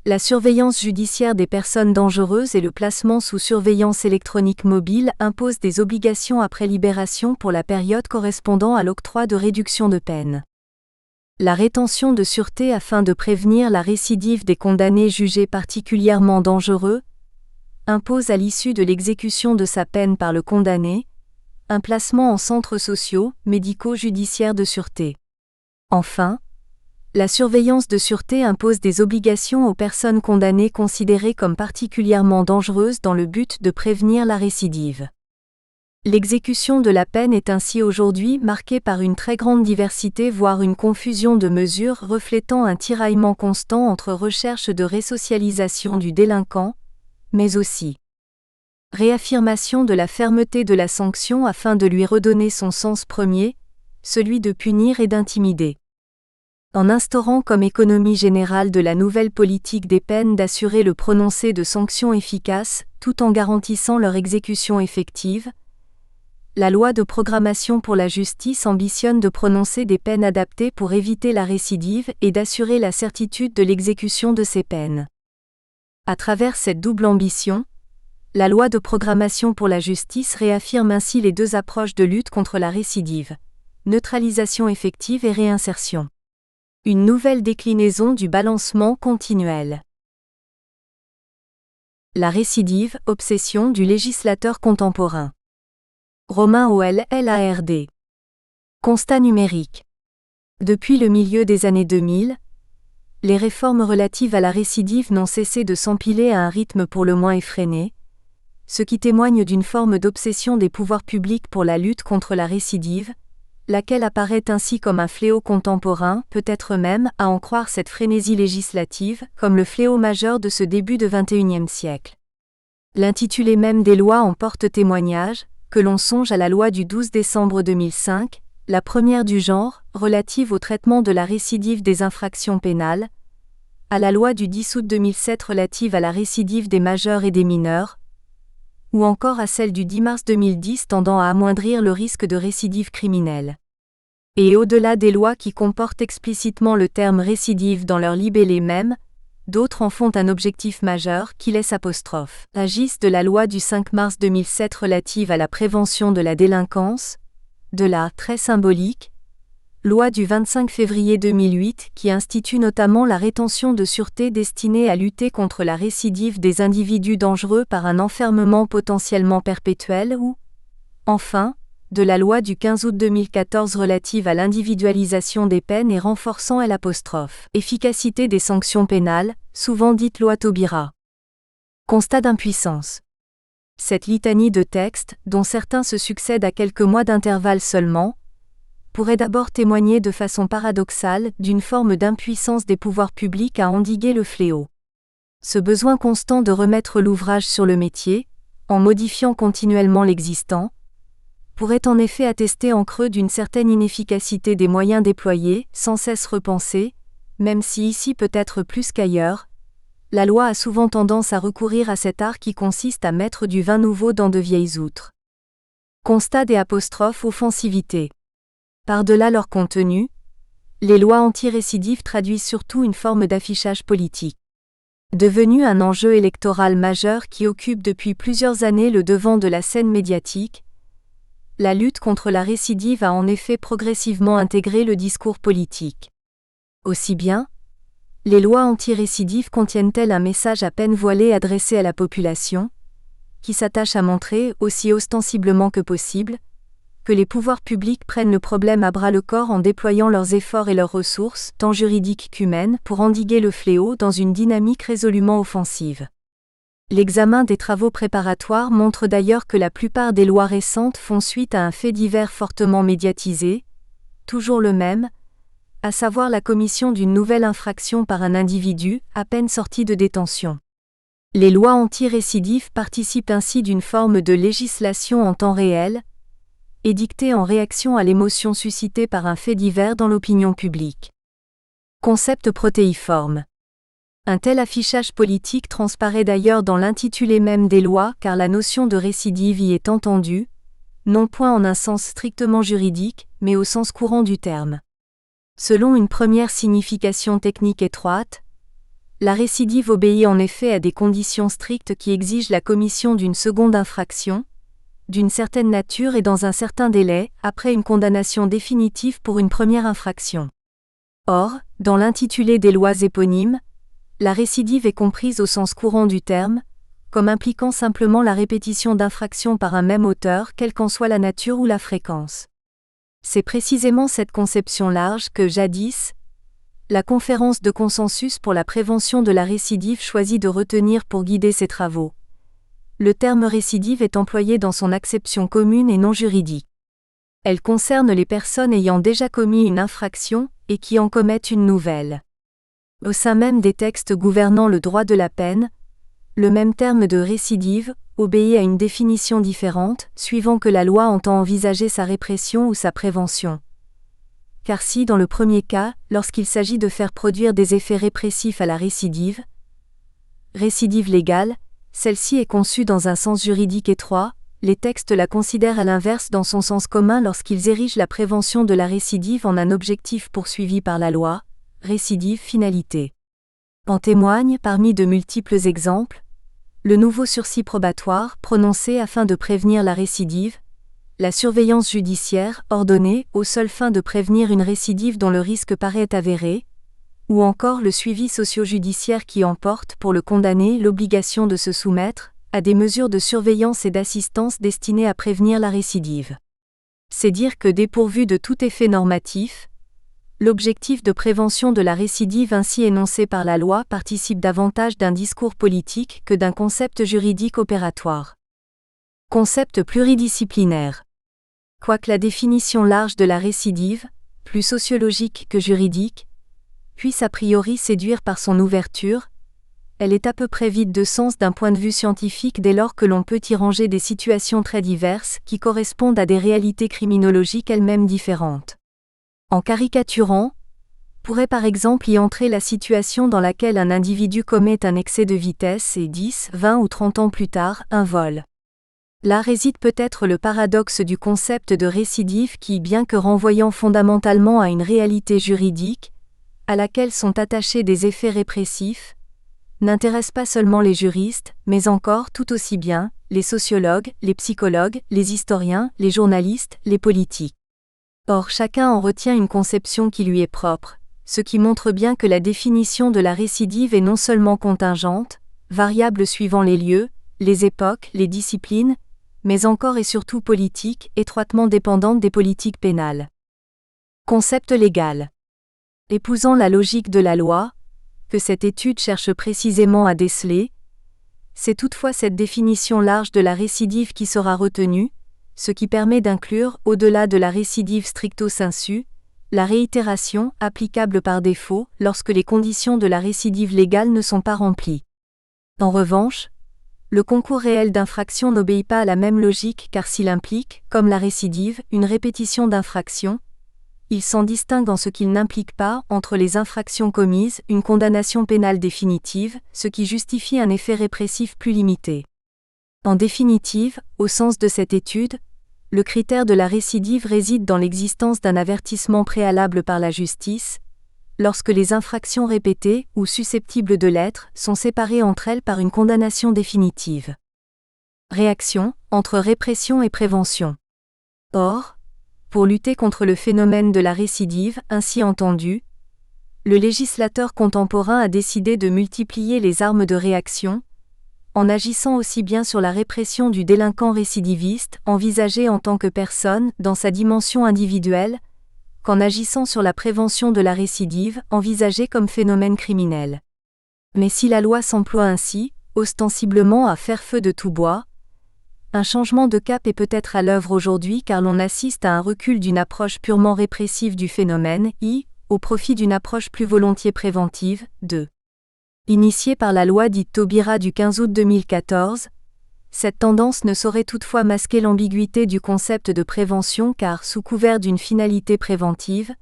la surveillance judiciaire des personnes dangereuses et le placement sous surveillance électronique mobile imposent des obligations après libération pour la période correspondant à l'octroi de réduction de peine. La rétention de sûreté afin de prévenir la récidive des condamnés jugés particulièrement dangereux impose à l'issue de l'exécution de sa peine par le condamné un placement en centres sociaux, médico-judiciaires de sûreté. Enfin, la surveillance de sûreté impose des obligations aux personnes condamnées considérées comme particulièrement dangereuses dans le but de prévenir la récidive. L'exécution de la peine est ainsi aujourd'hui marquée par une très grande diversité voire une confusion de mesures reflétant un tiraillement constant entre recherche de résocialisation du délinquant, mais aussi réaffirmation de la fermeté de la sanction afin de lui redonner son sens premier, celui de punir et d'intimider. En instaurant comme économie générale de la nouvelle politique des peines d'assurer le prononcé de sanctions efficaces tout en garantissant leur exécution effective, la loi de programmation pour la justice ambitionne de prononcer des peines adaptées pour éviter la récidive et d'assurer la certitude de l'exécution de ces peines. À travers cette double ambition, la loi de programmation pour la justice réaffirme ainsi les deux approches de lutte contre la récidive, neutralisation effective et réinsertion. Une nouvelle déclinaison du balancement continuel. La récidive, obsession du législateur contemporain. Romain Hoel, LARD. Constat numérique. Depuis le milieu des années 2000, les réformes relatives à la récidive n'ont cessé de s'empiler à un rythme pour le moins effréné, ce qui témoigne d'une forme d'obsession des pouvoirs publics pour la lutte contre la récidive, laquelle apparaît ainsi comme un fléau contemporain, peut-être même, à en croire cette frénésie législative, comme le fléau majeur de ce début de XXIe siècle. L'intitulé même des lois en porte témoignage, que l'on songe à la loi du 12 décembre 2005, la première du genre, relative au traitement de la récidive des infractions pénales, à la loi du 10 août 2007 relative à la récidive des majeurs et des mineurs, ou encore à celle du 10 mars 2010 tendant à amoindrir le risque de récidive criminelle. Et au-delà des lois qui comportent explicitement le terme récidive dans leur libellé même, D'autres en font un objectif majeur qui laisse apostrophe. Agissent de la loi du 5 mars 2007 relative à la prévention de la délinquance, de la très symbolique loi du 25 février 2008 qui institue notamment la rétention de sûreté destinée à lutter contre la récidive des individus dangereux par un enfermement potentiellement perpétuel ou, enfin, de la loi du 15 août 2014 relative à l'individualisation des peines et renforçant l'efficacité des sanctions pénales, souvent dite loi Taubira. Constat d'impuissance. Cette litanie de textes, dont certains se succèdent à quelques mois d'intervalle seulement, pourrait d'abord témoigner de façon paradoxale d'une forme d'impuissance des pouvoirs publics à endiguer le fléau. Ce besoin constant de remettre l'ouvrage sur le métier, en modifiant continuellement l'existant, pourrait en effet attester en creux d'une certaine inefficacité des moyens déployés, sans cesse repensés, même si ici peut-être plus qu'ailleurs, la loi a souvent tendance à recourir à cet art qui consiste à mettre du vin nouveau dans de vieilles outres. Constat des offensivité. Par-delà leur contenu, les lois anti-récidives traduisent surtout une forme d'affichage politique. Devenu un enjeu électoral majeur qui occupe depuis plusieurs années le devant de la scène médiatique, la lutte contre la récidive a en effet progressivement intégré le discours politique. Aussi bien, les lois anti-récidives contiennent-elles un message à peine voilé adressé à la population, qui s'attache à montrer, aussi ostensiblement que possible, que les pouvoirs publics prennent le problème à bras-le-corps en déployant leurs efforts et leurs ressources, tant juridiques qu'humaines, pour endiguer le fléau dans une dynamique résolument offensive. L'examen des travaux préparatoires montre d'ailleurs que la plupart des lois récentes font suite à un fait divers fortement médiatisé, toujours le même, à savoir la commission d'une nouvelle infraction par un individu, à peine sorti de détention. Les lois anti-récidives participent ainsi d'une forme de législation en temps réel, édictée en réaction à l'émotion suscitée par un fait divers dans l'opinion publique. Concept protéiforme. Un tel affichage politique transparaît d'ailleurs dans l'intitulé même des lois car la notion de récidive y est entendue, non point en un sens strictement juridique, mais au sens courant du terme. Selon une première signification technique étroite, la récidive obéit en effet à des conditions strictes qui exigent la commission d'une seconde infraction, d'une certaine nature et dans un certain délai, après une condamnation définitive pour une première infraction. Or, dans l'intitulé des lois éponymes, la récidive est comprise au sens courant du terme, comme impliquant simplement la répétition d'infractions par un même auteur, quelle qu'en soit la nature ou la fréquence. C'est précisément cette conception large que, jadis, la Conférence de consensus pour la prévention de la récidive choisit de retenir pour guider ses travaux. Le terme récidive est employé dans son acception commune et non juridique. Elle concerne les personnes ayant déjà commis une infraction et qui en commettent une nouvelle. Au sein même des textes gouvernant le droit de la peine, le même terme de récidive obéit à une définition différente, suivant que la loi entend envisager sa répression ou sa prévention. Car si, dans le premier cas, lorsqu'il s'agit de faire produire des effets répressifs à la récidive légale, celle-ci est conçue dans un sens juridique étroit, les textes la considèrent à l'inverse dans son sens commun lorsqu'ils érigent la prévention de la récidive en un objectif poursuivi par la loi, récidive finalité. En témoigne, parmi de multiples exemples, le nouveau sursis probatoire prononcé afin de prévenir la récidive, la surveillance judiciaire ordonnée aux seules fins de prévenir une récidive dont le risque paraît avéré, ou encore le suivi socio-judiciaire qui emporte pour le condamné l'obligation de se soumettre à des mesures de surveillance et d'assistance destinées à prévenir la récidive. C'est dire que dépourvu de tout effet normatif, l'objectif de prévention de la récidive ainsi énoncé par la loi participe davantage d'un discours politique que d'un concept juridique opératoire. Concept pluridisciplinaire. Quoique la définition large de la récidive, plus sociologique que juridique, puisse a priori séduire par son ouverture, elle est à peu près vide de sens d'un point de vue scientifique dès lors que l'on peut y ranger des situations très diverses qui correspondent à des réalités criminologiques elles-mêmes différentes. En caricaturant, pourrait par exemple y entrer la situation dans laquelle un individu commet un excès de vitesse et 10, 20 ou 30 ans plus tard, un vol. Là réside peut-être le paradoxe du concept de récidive qui, bien que renvoyant fondamentalement à une réalité juridique, à laquelle sont attachés des effets répressifs, n'intéresse pas seulement les juristes, mais encore tout aussi bien les sociologues, les psychologues, les historiens, les journalistes, les politiques. Or chacun en retient une conception qui lui est propre, ce qui montre bien que la définition de la récidive est non seulement contingente, variable suivant les lieux, les époques, les disciplines, mais encore et surtout politique, étroitement dépendante des politiques pénales. Concept légal. Épousant la logique de la loi, que cette étude cherche précisément à déceler, c'est toutefois cette définition large de la récidive qui sera retenue, ce qui permet d'inclure, au-delà de la récidive stricto sensu, la réitération applicable par défaut lorsque les conditions de la récidive légale ne sont pas remplies. En revanche, le concours réel d'infraction n'obéit pas à la même logique car s'il implique, comme la récidive, une répétition d'infractions, il s'en distingue en ce qu'il n'implique pas, entre les infractions commises, une condamnation pénale définitive, ce qui justifie un effet répressif plus limité. En définitive, au sens de cette étude, le critère de la récidive réside dans l'existence d'un avertissement préalable par la justice, lorsque les infractions répétées, ou susceptibles de l'être, sont séparées entre elles par une condamnation définitive. Réaction, entre répression et prévention. Or, pour lutter contre le phénomène de la récidive, ainsi entendu, le législateur contemporain a décidé de multiplier les armes de réaction, en agissant aussi bien sur la répression du délinquant récidiviste, envisagé en tant que personne, dans sa dimension individuelle, qu'en agissant sur la prévention de la récidive, envisagée comme phénomène criminel. Mais si la loi s'emploie ainsi, ostensiblement à faire feu de tout bois, un changement de cap est peut-être à l'œuvre aujourd'hui car l'on assiste à un recul d'une approche purement répressive du phénomène, au profit d'une approche plus volontiers préventive, initiée par la loi dite Taubira du 15 août 2014, cette tendance ne saurait toutefois masquer l'ambiguïté du concept de prévention car, sous couvert d'une finalité préventive,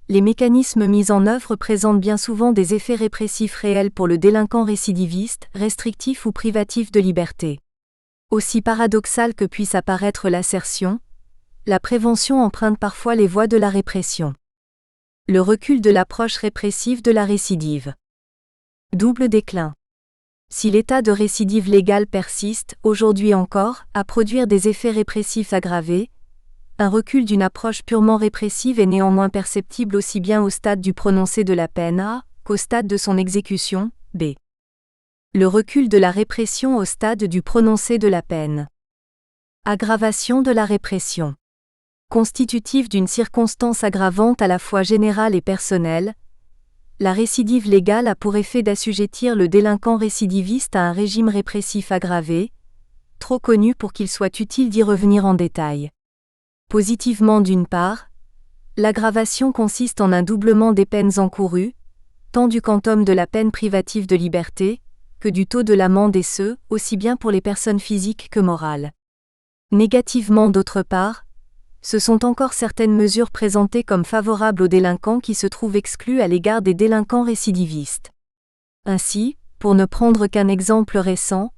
les mécanismes mis en œuvre présentent bien souvent des effets répressifs réels pour le délinquant récidiviste, restrictifs ou privatifs de liberté. Aussi paradoxale que puisse apparaître l'assertion, la prévention emprunte parfois les voies de la répression. Le recul de l'approche répressive de la récidive. Double déclin. Si l'état de récidive légale persiste, aujourd'hui encore, à produire des effets répressifs aggravés, un recul d'une approche purement répressive est néanmoins perceptible aussi bien au stade du prononcé de la peine A, qu'au stade de son exécution, B. Le recul de la répression au stade du prononcé de la peine. Aggravation de la répression. Constitutive d'une circonstance aggravante à la fois générale et personnelle, la récidive légale a pour effet d'assujettir le délinquant récidiviste à un régime répressif aggravé, trop connu pour qu'il soit utile d'y revenir en détail. Positivement d'une part, l'aggravation consiste en un doublement des peines encourues, tant du quantum de la peine privative de liberté, que du taux de l'amende et ce, aussi bien pour les personnes physiques que morales. Négativement d'autre part, ce sont encore certaines mesures présentées comme favorables aux délinquants qui se trouvent exclus à l'égard des délinquants récidivistes. Ainsi, pour ne prendre qu'un exemple récent,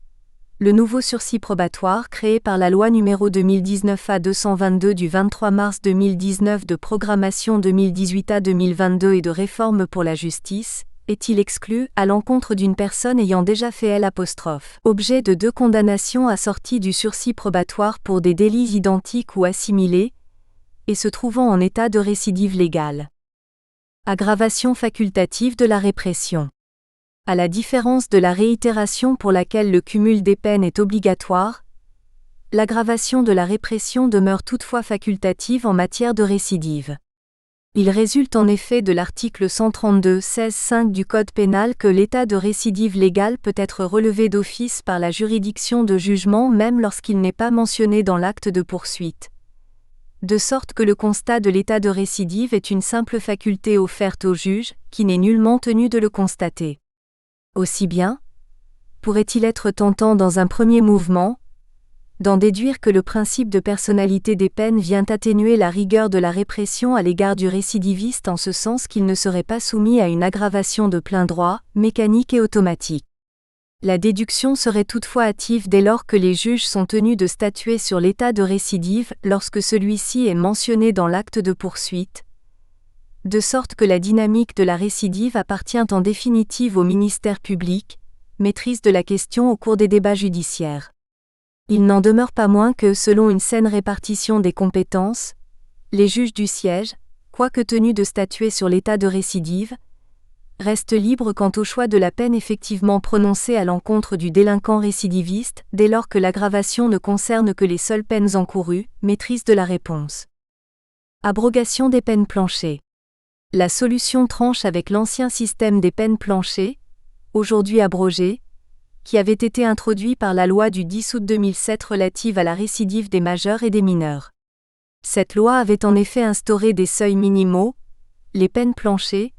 le nouveau sursis probatoire créé par la loi n° 2019-A222 du 23 mars 2019 de programmation 2018 à 2022 et de réforme pour la justice, est-il exclu à l'encontre d'une personne ayant déjà fait objet de 2 condamnations assorties du sursis probatoire pour des délits identiques ou assimilés, et se trouvant en état de récidive légale. Aggravation facultative de la répression. À la différence de la réitération pour laquelle le cumul des peines est obligatoire, l'aggravation de la répression demeure toutefois facultative en matière de récidive. Il résulte en effet de l'article 132-16-5 du Code pénal que l'état de récidive légale peut être relevé d'office par la juridiction de jugement même lorsqu'il n'est pas mentionné dans l'acte de poursuite. De sorte que le constat de l'état de récidive est une simple faculté offerte au juge, qui n'est nullement tenu de le constater. Aussi bien, pourrait-il être tentant dans un premier mouvement, d'en déduire que le principe de personnalité des peines vient atténuer la rigueur de la répression à l'égard du récidiviste en ce sens qu'il ne serait pas soumis à une aggravation de plein droit, mécanique et automatique. La déduction serait toutefois hâtive dès lors que les juges sont tenus de statuer sur l'état de récidive lorsque celui-ci est mentionné dans l'acte de poursuite, de sorte que la dynamique de la récidive appartient en définitive au ministère public, maîtrise de la question au cours des débats judiciaires. Il n'en demeure pas moins que, selon une saine répartition des compétences, les juges du siège, quoique tenus de statuer sur l'état de récidive, restent libres quant au choix de la peine effectivement prononcée à l'encontre du délinquant récidiviste, dès lors que l'aggravation ne concerne que les seules peines encourues. Maîtrise de la réponse. Abrogation des peines planchers. La solution tranche avec l'ancien système des peines planchers, aujourd'hui abrogé, qui avait été introduit par la loi du 10 août 2007 relative à la récidive des majeurs et des mineurs. Cette loi avait en effet instauré des seuils minimaux, les peines planchers,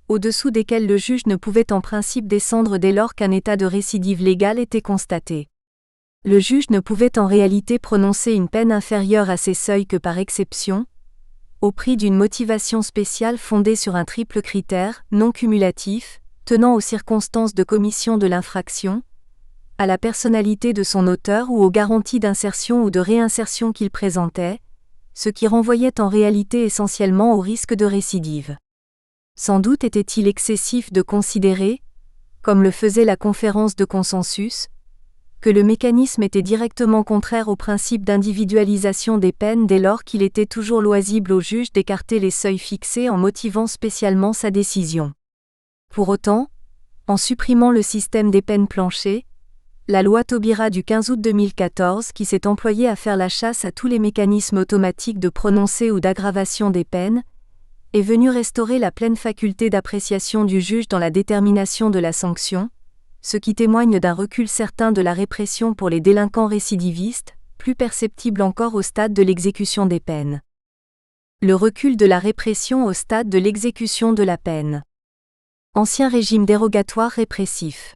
au-dessous desquels le juge ne pouvait en principe descendre dès lors qu'un état de récidive légale était constaté. Le juge ne pouvait en réalité prononcer une peine inférieure à ces seuils que par exception, au prix d'une motivation spéciale fondée sur un triple critère, non cumulatif, tenant aux circonstances de commission de l'infraction, à la personnalité de son auteur ou aux garanties d'insertion ou de réinsertion qu'il présentait, ce qui renvoyait en réalité essentiellement au risque de récidive. Sans doute était-il excessif de considérer, comme le faisait la conférence de consensus, que le mécanisme était directement contraire au principe d'individualisation des peines dès lors qu'il était toujours loisible au juge d'écarter les seuils fixés en motivant spécialement sa décision. Pour autant, en supprimant le système des peines planchers, la loi Taubira du 15 août 2014 qui s'est employée à faire la chasse à tous les mécanismes automatiques de prononcé ou d'aggravation des peines, est venue restaurer la pleine faculté d'appréciation du juge dans la détermination de la sanction, ce qui témoigne d'un recul certain de la répression pour les délinquants récidivistes, plus perceptible encore au stade de l'exécution des peines. Le recul de la répression au stade de l'exécution de la peine. Ancien régime dérogatoire répressif.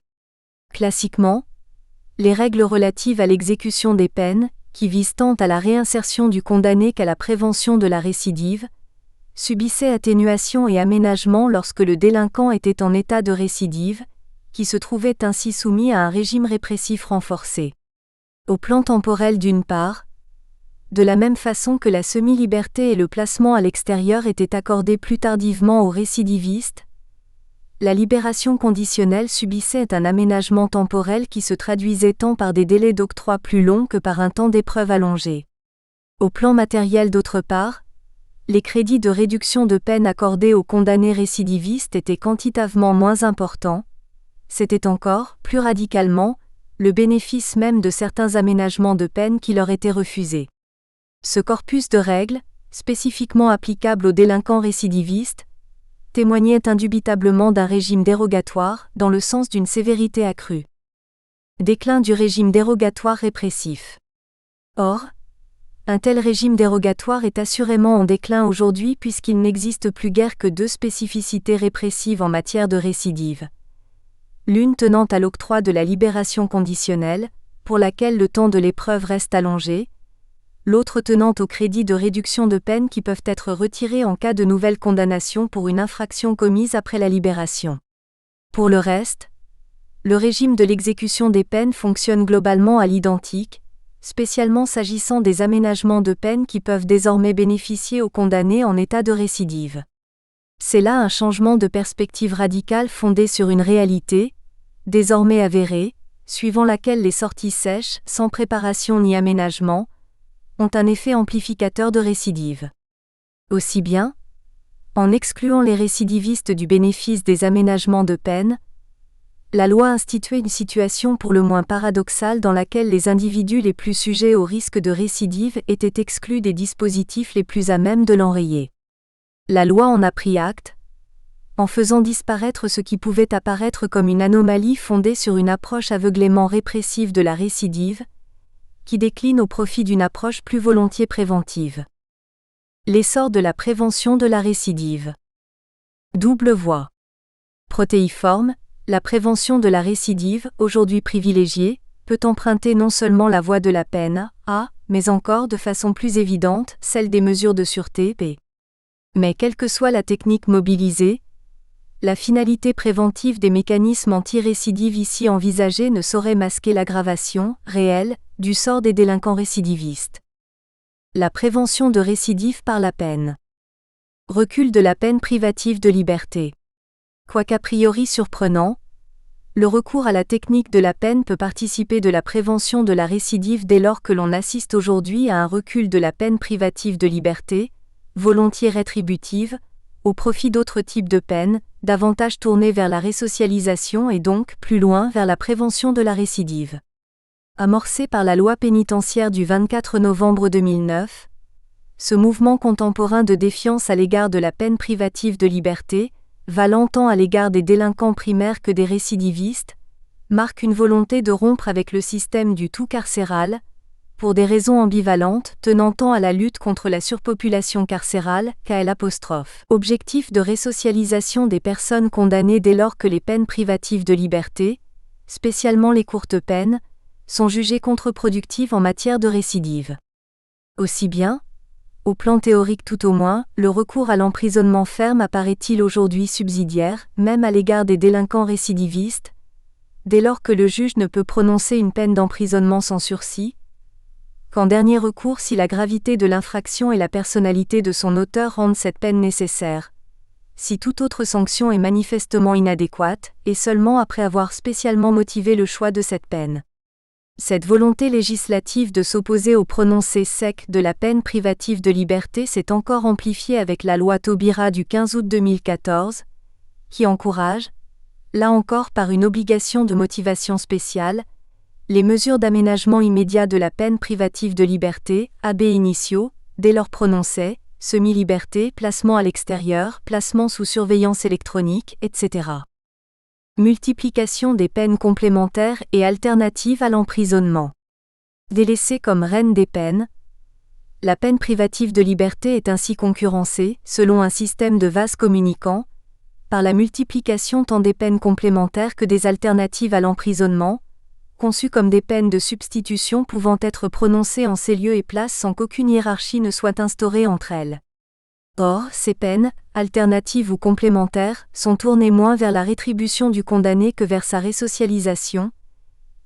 Classiquement, les règles relatives à l'exécution des peines, qui visent tant à la réinsertion du condamné qu'à la prévention de la récidive, subissaient atténuation et aménagement lorsque le délinquant était en état de récidive, qui se trouvait ainsi soumis à un régime répressif renforcé. Au plan temporel d'une part, de la même façon que la semi-liberté et le placement à l'extérieur étaient accordés plus tardivement aux récidivistes, la libération conditionnelle subissait un aménagement temporel qui se traduisait tant par des délais d'octroi plus longs que par un temps d'épreuve allongé. Au plan matériel d'autre part, les crédits de réduction de peine accordés aux condamnés récidivistes étaient quantitativement moins importants. C'était encore, plus radicalement, le bénéfice même de certains aménagements de peine qui leur étaient refusés. Ce corpus de règles, spécifiquement applicable aux délinquants récidivistes, témoignait indubitablement d'un régime dérogatoire, dans le sens d'une sévérité accrue. Déclin du régime dérogatoire répressif. Or, un tel régime dérogatoire est assurément en déclin aujourd'hui puisqu'il n'existe plus guère que deux spécificités répressives en matière de récidive. L'une tenant à l'octroi de la libération conditionnelle, pour laquelle le temps de l'épreuve reste allongé, l'autre tenant au crédit de réduction de peine qui peuvent être retirés en cas de nouvelle condamnation pour une infraction commise après la libération. Pour le reste, le régime de l'exécution des peines fonctionne globalement à l'identique, spécialement s'agissant des aménagements de peine qui peuvent désormais bénéficier aux condamnés en état de récidive. C'est là un changement de perspective radical fondé sur une réalité, désormais avérée, suivant laquelle les sorties sèches, sans préparation ni aménagement, ont un effet amplificateur de récidive. Aussi bien, en excluant les récidivistes du bénéfice des aménagements de peine, la loi instituait une situation pour le moins paradoxale dans laquelle les individus les plus sujets au risque de récidive étaient exclus des dispositifs les plus à même de l'enrayer. La loi en a pris acte, en faisant disparaître ce qui pouvait apparaître comme une anomalie fondée sur une approche aveuglément répressive de la récidive, qui décline au profit d'une approche plus volontiers préventive. L'essor de la prévention de la récidive. Double voie. Protéiforme, la prévention de la récidive, aujourd'hui privilégiée, peut emprunter non seulement la voie de la peine, A, mais encore de façon plus évidente, celle des mesures de sûreté, B. Mais quelle que soit la technique mobilisée, la finalité préventive des mécanismes anti-récidive ici envisagés ne saurait masquer l'aggravation, réelle, du sort des délinquants récidivistes. La prévention de récidive par la peine. Recul de la peine privative de liberté. Quoiqu'a priori surprenant, le recours à la technique de la peine peut participer de la prévention de la récidive dès lors que l'on assiste aujourd'hui à un recul de la peine privative de liberté, volontiers rétributive, au profit d'autres types de peines, davantage tournées vers la résocialisation et donc, plus loin, vers la prévention de la récidive. Amorcé par la loi pénitentiaire du 24 novembre 2009, ce mouvement contemporain de défiance à l'égard de la peine privative de liberté, valant tant à l'égard des délinquants primaires que des récidivistes, marque une volonté de rompre avec le système du tout carcéral, pour des raisons ambivalentes tenant tant à la lutte contre la surpopulation carcérale qu'à l'objectif de résocialisation des personnes condamnées dès lors que les peines privatives de liberté, spécialement les courtes peines, sont jugées contre-productives en matière de récidive. Aussi bien, au plan théorique tout au moins, le recours à l'emprisonnement ferme apparaît-il aujourd'hui subsidiaire, même à l'égard des délinquants récidivistes, dès lors que le juge ne peut prononcer une peine d'emprisonnement sans sursis, qu'en dernier recours si la gravité de l'infraction et la personnalité de son auteur rendent cette peine nécessaire, si toute autre sanction est manifestement inadéquate, et seulement après avoir spécialement motivé le choix de cette peine. Cette volonté législative de s'opposer au prononcé sec de la peine privative de liberté s'est encore amplifiée avec la loi Taubira du 15 août 2014, qui encourage, là encore par une obligation de motivation spéciale, les mesures d'aménagement immédiat de la peine privative de liberté, AB initiaux, dès leur prononcé, semi-liberté, placement à l'extérieur, placement sous surveillance électronique, etc. Multiplication des peines complémentaires et alternatives à l'emprisonnement. Délaissée comme reine des peines, la peine privative de liberté est ainsi concurrencée, selon un système de vases communicants, par la multiplication tant des peines complémentaires que des alternatives à l'emprisonnement, conçues comme des peines de substitution pouvant être prononcées en ces lieux et places sans qu'aucune hiérarchie ne soit instaurée entre elles. Or, ces peines, alternatives ou complémentaires, sont tournées moins vers la rétribution du condamné que vers sa résocialisation,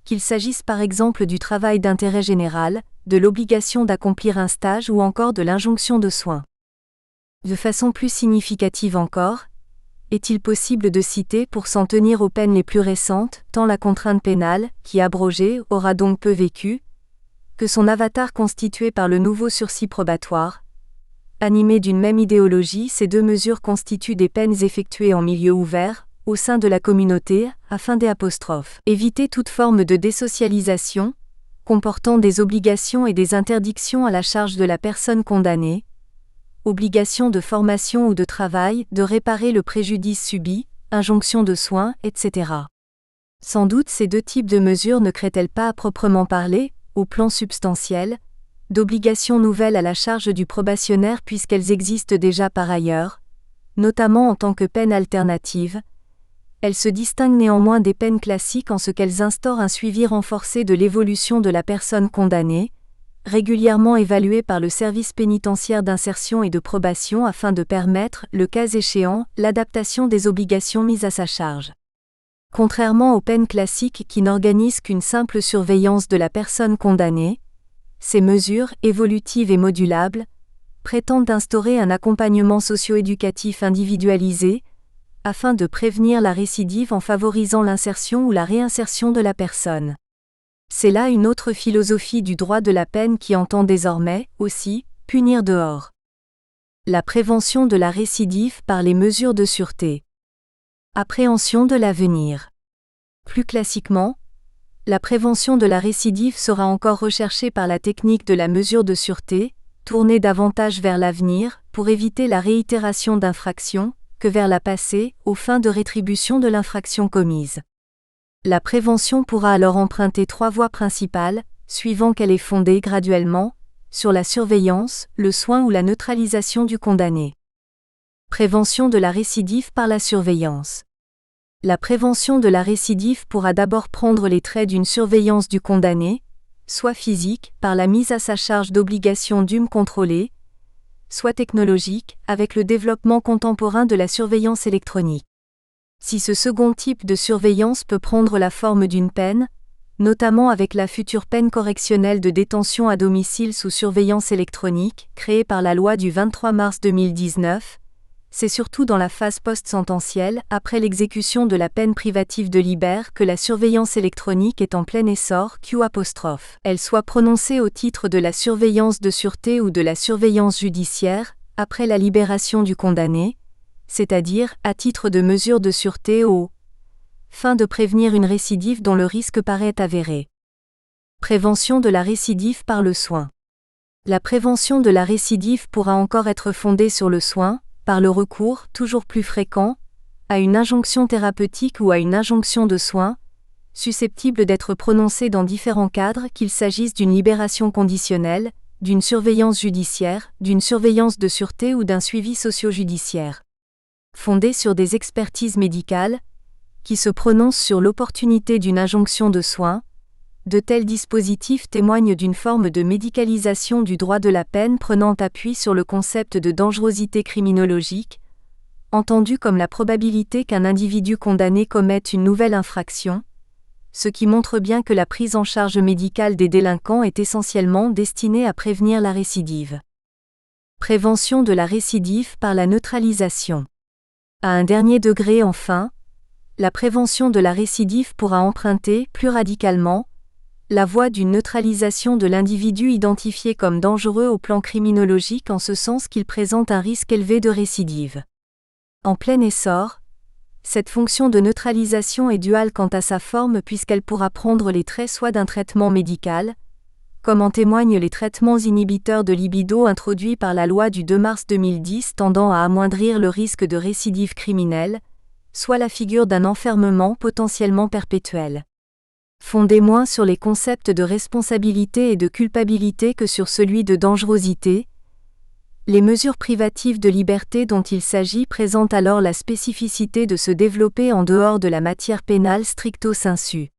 qu'il s'agisse par exemple du travail d'intérêt général, de l'obligation d'accomplir un stage ou encore de l'injonction de soins. De façon plus significative encore, est-il possible de citer pour s'en tenir aux peines les plus récentes, tant la contrainte pénale, qui abrogée, aura donc peu vécu, que son avatar constitué par le nouveau sursis probatoire. Animées d'une même idéologie, ces deux mesures constituent des peines effectuées en milieu ouvert, au sein de la communauté, afin d'éviter toute forme de désocialisation, comportant des obligations et des interdictions à la charge de la personne condamnée, obligation de formation ou de travail, de réparer le préjudice subi, injonction de soins, etc. Sans doute ces deux types de mesures ne créent-elles pas à proprement parler, au plan substantiel, d'obligations nouvelles à la charge du probationnaire puisqu'elles existent déjà par ailleurs, notamment en tant que peine alternative. Elles se distinguent néanmoins des peines classiques en ce qu'elles instaurent un suivi renforcé de l'évolution de la personne condamnée, régulièrement évaluée par le service pénitentiaire d'insertion et de probation afin de permettre, le cas échéant, l'adaptation des obligations mises à sa charge. Contrairement aux peines classiques qui n'organisent qu'une simple surveillance de la personne condamnée, ces mesures, évolutives et modulables, prétendent instaurer un accompagnement socio-éducatif individualisé, afin de prévenir la récidive en favorisant l'insertion ou la réinsertion de la personne. C'est là une autre philosophie du droit de la peine qui entend désormais, aussi, punir dehors. La prévention de la récidive par les mesures de sûreté. Appréhension de l'avenir. Plus classiquement, la prévention de la récidive sera encore recherchée par la technique de la mesure de sûreté, tournée davantage vers l'avenir, pour éviter la réitération d'infractions, que vers la passée, aux fins de rétribution de l'infraction commise. La prévention pourra alors emprunter trois voies principales, suivant qu'elle est fondée graduellement, sur la surveillance, le soin ou la neutralisation du condamné. Prévention de la récidive par la surveillance. La prévention de la récidive pourra d'abord prendre les traits d'une surveillance du condamné, soit physique, par la mise à sa charge d'obligations d'hum contrôlées, soit technologique, avec le développement contemporain de la surveillance électronique. Si ce second type de surveillance peut prendre la forme d'une peine, notamment avec la future peine correctionnelle de détention à domicile sous surveillance électronique, créée par la loi du 23 mars 2019, C'est surtout dans la phase post-sententielle, après l'exécution de la peine privative de liberté, que la surveillance électronique est en plein essor, Q'. Elle soit prononcée au titre de la surveillance de sûreté ou de la surveillance judiciaire, après la libération du condamné, c'est-à-dire à titre de mesure de sûreté aux fins de prévenir une récidive dont le risque paraît avéré. Prévention de la récidive par le soin. La prévention de la récidive pourra encore être fondée sur le soin, par le recours, toujours plus fréquent, à une injonction thérapeutique ou à une injonction de soins, susceptible d'être prononcée dans différents cadres, qu'il s'agisse d'une libération conditionnelle, d'une surveillance judiciaire, d'une surveillance de sûreté ou d'un suivi socio-judiciaire. Fondée sur des expertises médicales, qui se prononcent sur l'opportunité d'une injonction de soins, de tels dispositifs témoignent d'une forme de médicalisation du droit de la peine prenant appui sur le concept de dangerosité criminologique, entendu comme la probabilité qu'un individu condamné commette une nouvelle infraction, ce qui montre bien que la prise en charge médicale des délinquants est essentiellement destinée à prévenir la récidive. Prévention de la récidive par la neutralisation. À un dernier degré enfin, la prévention de la récidive pourra emprunter, plus radicalement, la voie d'une neutralisation de l'individu identifié comme dangereux au plan criminologique en ce sens qu'il présente un risque élevé de récidive. En plein essor, cette fonction de neutralisation est duale quant à sa forme puisqu'elle pourra prendre les traits soit d'un traitement médical, comme en témoignent les traitements inhibiteurs de libido introduits par la loi du 2 mars 2010 tendant à amoindrir le risque de récidive criminelle, soit la figure d'un enfermement potentiellement perpétuel. Fondé moins sur les concepts de responsabilité et de culpabilité que sur celui de dangerosité, les mesures privatives de liberté dont il s'agit présentent alors la spécificité de se développer en dehors de la matière pénale stricto sensu.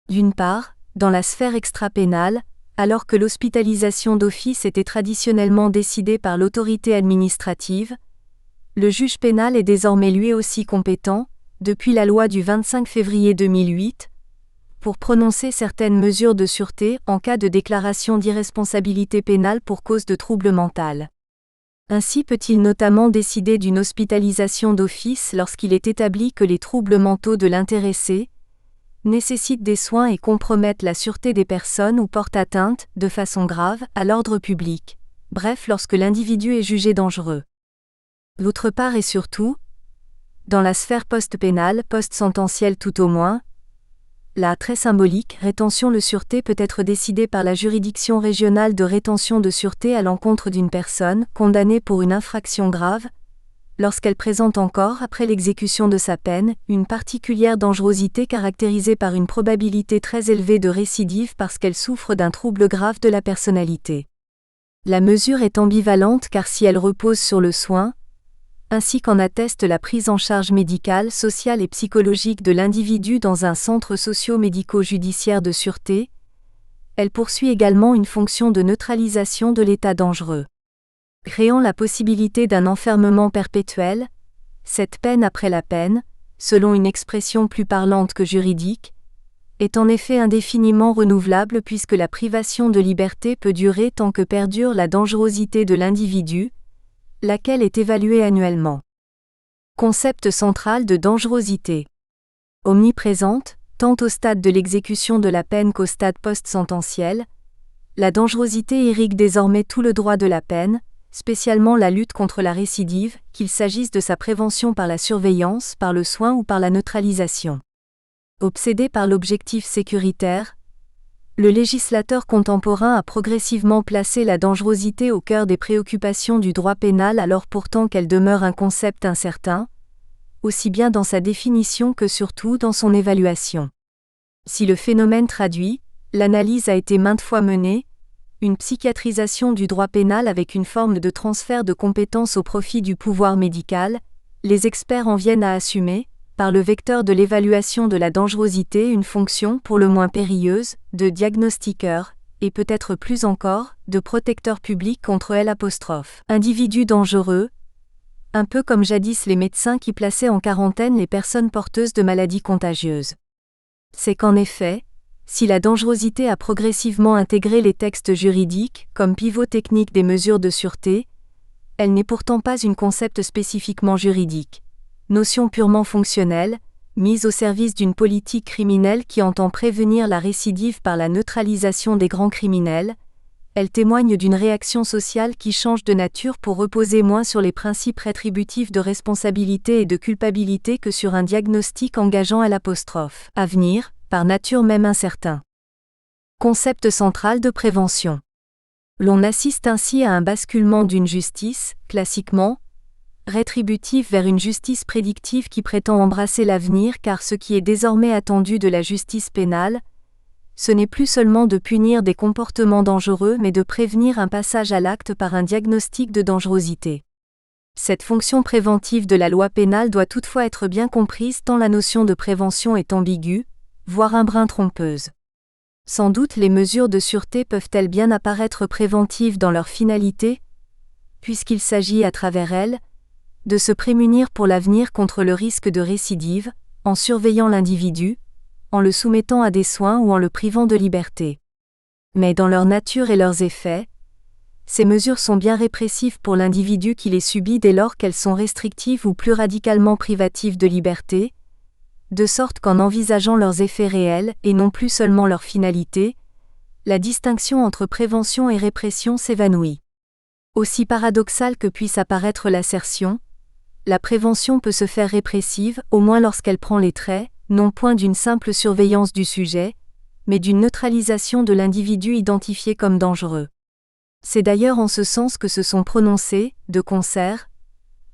D'une part, dans la sphère extra-pénale, alors que l'hospitalisation d'office était traditionnellement décidée par l'autorité administrative, le juge pénal est désormais lui aussi compétent, depuis la loi du 25 février 2008, pour prononcer certaines mesures de sûreté en cas de déclaration d'irresponsabilité pénale pour cause de trouble mental. Ainsi peut-il notamment décider d'une hospitalisation d'office lorsqu'il est établi que les troubles mentaux de l'intéressé nécessitent des soins et compromettent la sûreté des personnes ou portent atteinte, de façon grave, à l'ordre public, bref lorsque l'individu est jugé dangereux. D'autre part et surtout, dans la sphère post-pénale, post-sententielle tout au moins, la très symbolique rétention de sûreté peut être décidée par la juridiction régionale de rétention de sûreté à l'encontre d'une personne condamnée pour une infraction grave, lorsqu'elle présente encore, après l'exécution de sa peine, une particulière dangerosité caractérisée par une probabilité très élevée de récidive parce qu'elle souffre d'un trouble grave de la personnalité. La mesure est ambivalente car si elle repose sur le soin, ainsi qu'en atteste la prise en charge médicale, sociale et psychologique de l'individu dans un centre socio-médico-judiciaire de sûreté, elle poursuit également une fonction de neutralisation de l'état dangereux. Créant la possibilité d'un enfermement perpétuel, cette peine après la peine, selon une expression plus parlante que juridique, est en effet indéfiniment renouvelable puisque la privation de liberté peut durer tant que perdure la dangerosité de l'individu, laquelle est évaluée annuellement. Concept central de dangerosité. Omniprésente, tant au stade de l'exécution de la peine qu'au stade post-sententiel, la dangerosité irrigue désormais tout le droit de la peine, spécialement la lutte contre la récidive, qu'il s'agisse de sa prévention par la surveillance, par le soin ou par la neutralisation. Obsédé par l'objectif sécuritaire, le législateur contemporain a progressivement placé la dangerosité au cœur des préoccupations du droit pénal alors pourtant qu'elle demeure un concept incertain, aussi bien dans sa définition que surtout dans son évaluation. Si le phénomène traduit, l'analyse a été maintes fois menée, une psychiatrisation du droit pénal avec une forme de transfert de compétences au profit du pouvoir médical, les experts en viennent à assumer, par le vecteur de l'évaluation de la dangerosité une fonction pour le moins périlleuse, de diagnostiqueur, et peut-être plus encore, de protecteur public contre individu dangereux, un peu comme jadis les médecins qui plaçaient en quarantaine les personnes porteuses de maladies contagieuses. C'est qu'en effet, si la dangerosité a progressivement intégré les textes juridiques, comme pivot technique des mesures de sûreté, Elle n'est pourtant pas une concept spécifiquement juridique. Notion purement fonctionnelle, mise au service d'une politique criminelle qui entend prévenir la récidive par la neutralisation des grands criminels, elle témoigne d'une réaction sociale qui change de nature pour reposer moins sur les principes rétributifs de responsabilité et de culpabilité que sur un diagnostic engageant à l'apostrophe avenir, par nature même incertain. Concept central de prévention. L'on assiste ainsi à un basculement d'une justice, classiquement, rétributive vers une justice prédictive qui prétend embrasser l'avenir car ce qui est désormais attendu de la justice pénale, ce n'est plus seulement de punir des comportements dangereux mais de prévenir un passage à l'acte par un diagnostic de dangerosité. Cette fonction préventive de la loi pénale doit toutefois être bien comprise tant la notion de prévention est ambiguë, voire un brin trompeuse. Sans doute les mesures de sûreté peuvent-elles bien apparaître préventives dans leur finalité, puisqu'il s'agit à travers elles, de se prémunir pour l'avenir contre le risque de récidive, en surveillant l'individu, en le soumettant à des soins ou en le privant de liberté. Mais dans leur nature et leurs effets, ces mesures sont bien répressives pour l'individu qui les subit dès lors qu'elles sont restrictives ou plus radicalement privatives de liberté, de sorte qu'en envisageant leurs effets réels et non plus seulement leur finalité, la distinction entre prévention et répression s'évanouit. Aussi paradoxale que puisse apparaître l'assertion, la prévention peut se faire répressive, au moins lorsqu'elle prend les traits, non point d'une simple surveillance du sujet, mais d'une neutralisation de l'individu identifié comme dangereux. C'est d'ailleurs en ce sens que se sont prononcés, de concert,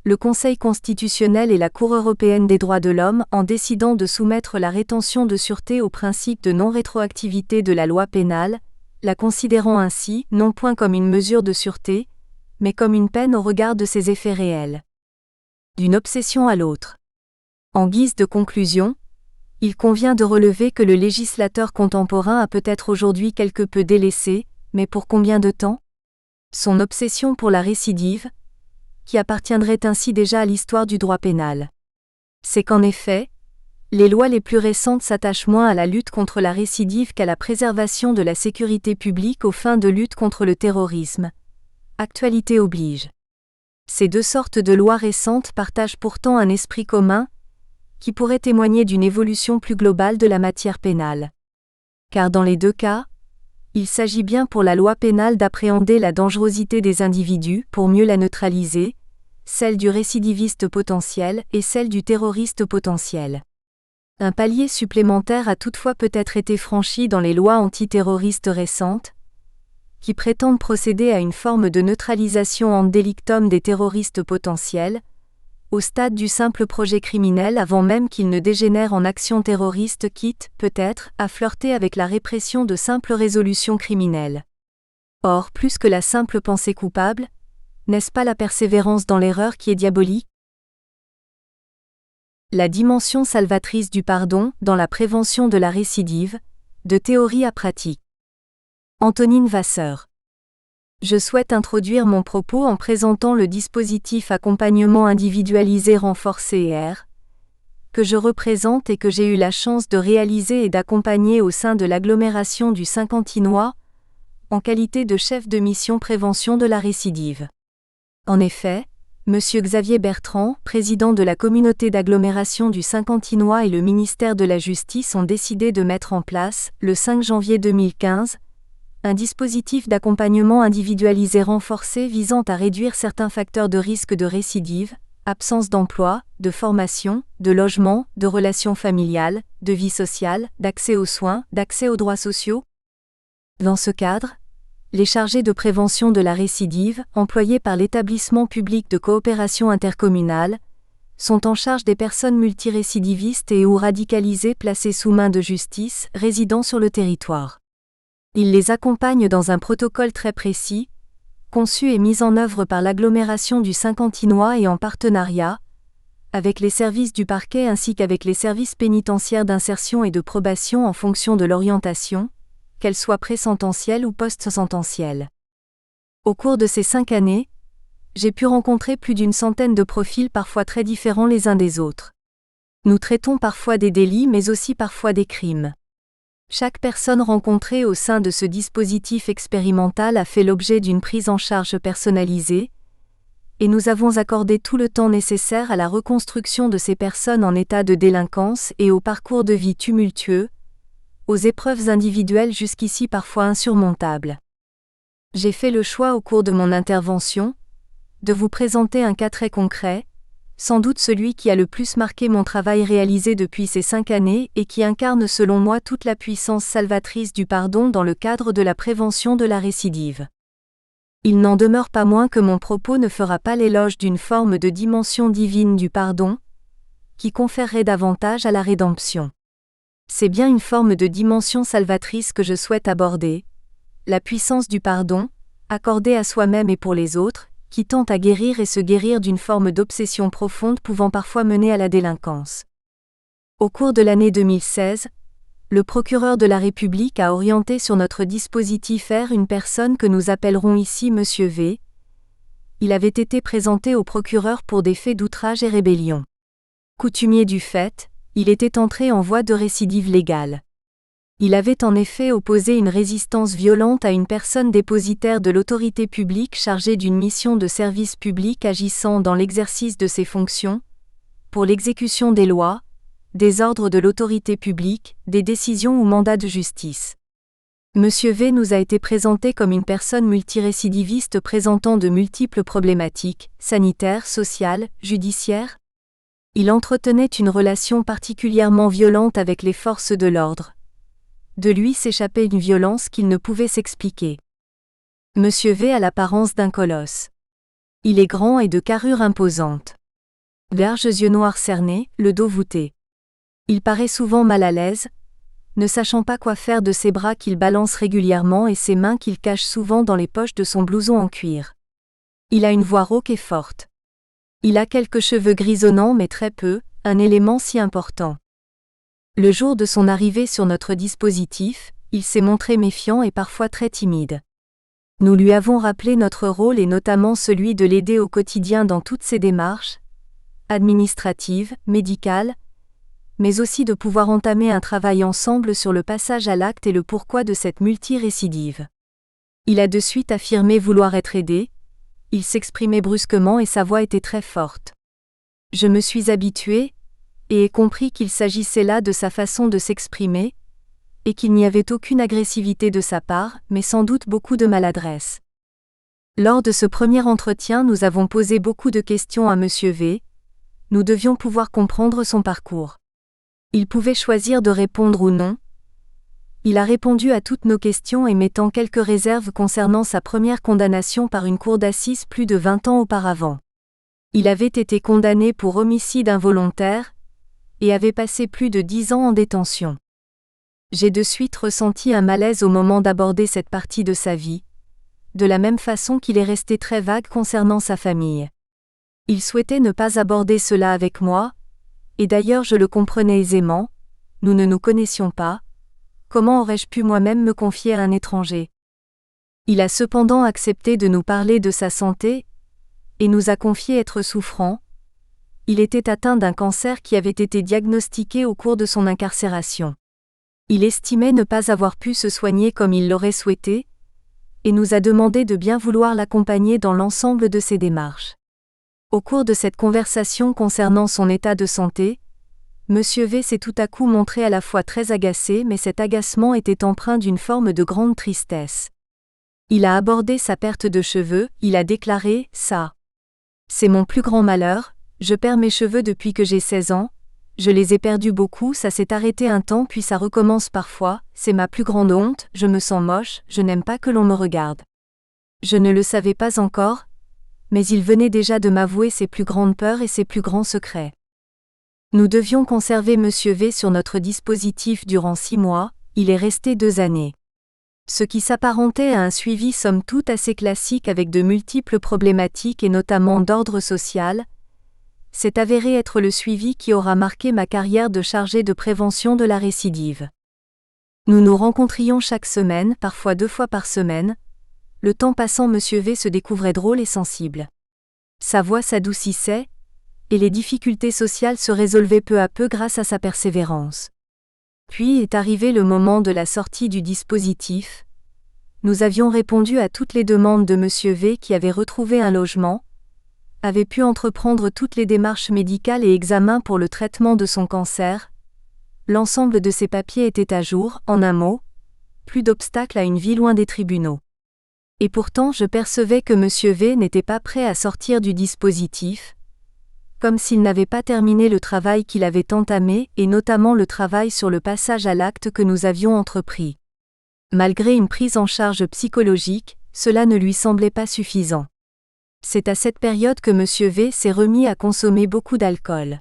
le Conseil constitutionnel et la Cour européenne des droits de l'homme en décidant de soumettre la rétention de sûreté au principe de non-rétroactivité de la loi pénale, la considérant ainsi non point comme une mesure de sûreté, mais comme une peine au regard de ses effets réels. D'une obsession à l'autre. En guise de conclusion, il convient de relever que le législateur contemporain a peut-être aujourd'hui quelque peu délaissé, mais pour combien de temps ? Son obsession pour la récidive, qui appartiendrait ainsi déjà à l'histoire du droit pénal. C'est qu'en effet, les lois les plus récentes s'attachent moins à la lutte contre la récidive qu'à la préservation de la sécurité publique aux fins de lutte contre le terrorisme. Actualité oblige. Ces deux sortes de lois récentes partagent pourtant un esprit commun, qui pourrait témoigner d'une évolution plus globale de la matière pénale. Car dans les deux cas, il s'agit bien pour la loi pénale d'appréhender la dangerosité des individus pour mieux la neutraliser, celle du récidiviste potentiel et celle du terroriste potentiel. Un palier supplémentaire a toutefois peut-être été franchi dans les lois antiterroristes récentes, qui prétendent procéder à une forme de neutralisation en delictum des terroristes potentiels, au stade du simple projet criminel avant même qu'il ne dégénère en action terroriste quitte, peut-être, à flirter avec la répression de simples résolutions criminelles. Or, plus que la simple pensée coupable, n'est-ce pas la persévérance dans l'erreur qui est diabolique ? La dimension salvatrice du pardon dans la prévention de la récidive, de théorie à pratique. Antonine Vasseur. Je souhaite introduire mon propos en présentant le dispositif accompagnement individualisé renforcé R, que je représente et que j'ai eu la chance de réaliser et d'accompagner au sein de l'agglomération du Saint-Quentinois, en qualité de chef de mission prévention de la récidive. En effet, M. Xavier Bertrand, président de la communauté d'agglomération du Saint-Quentinois et le ministère de la Justice ont décidé de mettre en place, le 5 janvier 2015, un dispositif d'accompagnement individualisé renforcé visant à réduire certains facteurs de risque de récidive, absence d'emploi, de formation, de logement, de relations familiales, de vie sociale, d'accès aux soins, d'accès aux droits sociaux. Dans ce cadre, les chargés de prévention de la récidive, employés par l'établissement public de coopération intercommunale, sont en charge des personnes multirécidivistes et ou radicalisées placées sous main de justice, résidant sur le territoire. Ils les accompagnent dans un protocole très précis, conçu et mis en œuvre par l'agglomération du Saint-Quentinois et en partenariat avec les services du parquet ainsi qu'avec les services pénitentiaires d'insertion et de probation en fonction de l'orientation, qu'elle soit pré-sententielle ou post-sententielle. Au cours de ces 5 années, j'ai pu rencontrer plus d'une centaine de profils parfois très différents les uns des autres. Nous traitons parfois des délits mais aussi parfois des crimes. Chaque personne rencontrée au sein de ce dispositif expérimental a fait l'objet d'une prise en charge personnalisée, et nous avons accordé tout le temps nécessaire à la reconstruction de ces personnes en état de délinquance et au parcours de vie tumultueux, aux épreuves individuelles jusqu'ici parfois insurmontables. J'ai fait le choix au cours de mon intervention de vous présenter un cas très concret, sans doute celui qui a le plus marqué mon travail réalisé depuis ces 5 années et qui incarne selon moi toute la puissance salvatrice du pardon dans le cadre de la prévention de la récidive. Il n'en demeure pas moins que mon propos ne fera pas l'éloge d'une forme de dimension divine du pardon, qui conférerait davantage à la rédemption. C'est bien une forme de dimension salvatrice que je souhaite aborder, la puissance du pardon, accordée à soi-même et pour les autres, qui tente à guérir et se guérir d'une forme d'obsession profonde pouvant parfois mener à la délinquance. Au cours de l'année 2016, le procureur de la République a orienté sur notre dispositif R une personne que nous appellerons ici Monsieur V. Il avait été présenté au procureur pour des faits d'outrage et rébellion. Coutumier du fait, il était entré en voie de récidive légale. Il avait en effet opposé une résistance violente à une personne dépositaire de l'autorité publique chargée d'une mission de service public agissant dans l'exercice de ses fonctions, pour l'exécution des lois, des ordres de l'autorité publique, des décisions ou mandats de justice. Monsieur V nous a été présenté comme une personne multirécidiviste présentant de multiples problématiques, sanitaires, sociales, judiciaires. Il entretenait une relation particulièrement violente avec les forces de l'ordre. De lui s'échappait une violence qu'il ne pouvait s'expliquer. Monsieur V a l'apparence d'un colosse. Il est grand et de carrure imposante. Larges yeux noirs cernés, le dos voûté. Il paraît souvent mal à l'aise, ne sachant pas quoi faire de ses bras qu'il balance régulièrement et ses mains qu'il cache souvent dans les poches de son blouson en cuir. Il a une voix rauque et forte. Il a quelques cheveux grisonnants mais très peu, un élément si important. Le jour de son arrivée sur notre dispositif, il s'est montré méfiant et parfois très timide. Nous lui avons rappelé notre rôle et notamment celui de l'aider au quotidien dans toutes ses démarches, administratives, médicales, mais aussi de pouvoir entamer un travail ensemble sur le passage à l'acte et le pourquoi de cette multirécidive. Il a de suite affirmé vouloir être aidé, il s'exprimait brusquement et sa voix était très forte. Je me suis habitué, et ai compris qu'il s'agissait là de sa façon de s'exprimer, et qu'il n'y avait aucune agressivité de sa part, mais sans doute beaucoup de maladresse. Lors de ce premier entretien, nous avons posé beaucoup de questions à Monsieur V. Nous devions pouvoir comprendre son parcours. Il pouvait choisir de répondre ou non. Il a répondu à toutes nos questions et mettant quelques réserves concernant sa première condamnation par une cour d'assises plus de 20 ans auparavant. Il avait été condamné pour homicide involontaire et avait passé plus de 10 ans en détention. J'ai de suite ressenti un malaise au moment d'aborder cette partie de sa vie, de la même façon qu'il est resté très vague concernant sa famille. Il souhaitait ne pas aborder cela avec moi, et d'ailleurs je le comprenais aisément, nous ne nous connaissions pas, comment aurais-je pu moi-même me confier à un étranger ? Il a cependant accepté de nous parler de sa santé, et nous a confié être souffrant. Il était atteint d'un cancer qui avait été diagnostiqué au cours de son incarcération. Il estimait ne pas avoir pu se soigner comme il l'aurait souhaité, et nous a demandé de bien vouloir l'accompagner dans l'ensemble de ses démarches. Au cours de cette conversation concernant son état de santé, Monsieur V s'est tout à coup montré à la fois très agacé mais cet agacement était empreint d'une forme de grande tristesse. Il a abordé sa perte de cheveux, il a déclaré « Ça. C'est mon plus grand malheur, je perds mes cheveux depuis que j'ai 16 ans, je les ai perdus beaucoup, ça s'est arrêté un temps puis ça recommence parfois, c'est ma plus grande honte, je me sens moche, je n'aime pas que l'on me regarde. » Je ne le savais pas encore, mais il venait déjà de m'avouer ses plus grandes peurs et ses plus grands secrets. Nous devions conserver Monsieur V sur notre dispositif durant 6 mois, il est resté 2 années. Ce qui s'apparentait à un suivi somme toute assez classique avec de multiples problématiques et notamment d'ordre social, s'est avéré être le suivi qui aura marqué ma carrière de chargé de prévention de la récidive. Nous nous rencontrions chaque semaine, parfois 2 fois par semaine. Le temps passant, Monsieur V se découvrait drôle et sensible. Sa voix s'adoucissait, et les difficultés sociales se résolvaient peu à peu grâce à sa persévérance. Puis est arrivé le moment de la sortie du dispositif. Nous avions répondu à toutes les demandes de Monsieur V qui avait retrouvé un logement, avait pu entreprendre toutes les démarches médicales et examens pour le traitement de son cancer. L'ensemble de ses papiers était à jour, en un mot, plus d'obstacle à une vie loin des tribunaux. Et pourtant je percevais que M. V n'était pas prêt à sortir du dispositif, comme s'il n'avait pas terminé le travail qu'il avait entamé et notamment le travail sur le passage à l'acte que nous avions entrepris. Malgré une prise en charge psychologique, cela ne lui semblait pas suffisant. C'est à cette période que M. V s'est remis à consommer beaucoup d'alcool.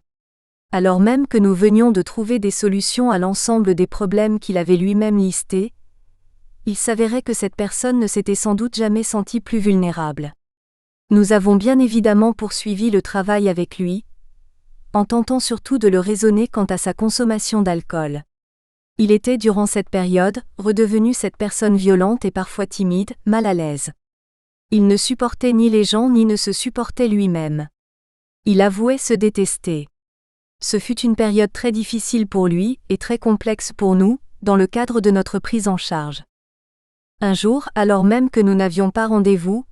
Alors même que nous venions de trouver des solutions à l'ensemble des problèmes qu'il avait lui-même listés, il s'avérait que cette personne ne s'était sans doute jamais sentie plus vulnérable. Nous avons bien évidemment poursuivi le travail avec lui, en tentant surtout de le raisonner quant à sa consommation d'alcool. Il était durant cette période, redevenu cette personne violente et parfois timide, mal à l'aise. Il ne supportait ni les gens ni ne se supportait lui-même. Il avouait se détester. Ce fut une période très difficile pour lui et très complexe pour nous, dans le cadre de notre prise en charge. Un jour, alors même que nous n'avions pas rendez-vous,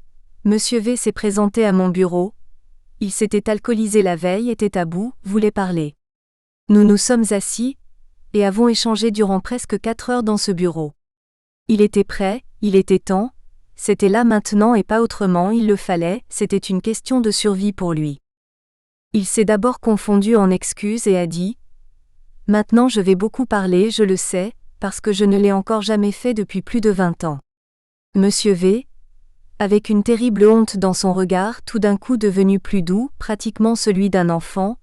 M. V s'est présenté à mon bureau. Il s'était alcoolisé la veille, était à bout, voulait parler. Nous nous sommes assis et avons échangé durant presque 4 heures dans ce bureau. Il était prêt, il était temps, c'était là maintenant et pas autrement, il le fallait, c'était une question de survie pour lui. Il s'est d'abord confondu en excuses et a dit « Maintenant je vais beaucoup parler, je le sais, parce que je ne l'ai encore jamais fait depuis plus de 20 ans. » M. V, avec une terrible honte dans son regard tout d'un coup devenu plus doux, pratiquement celui d'un enfant,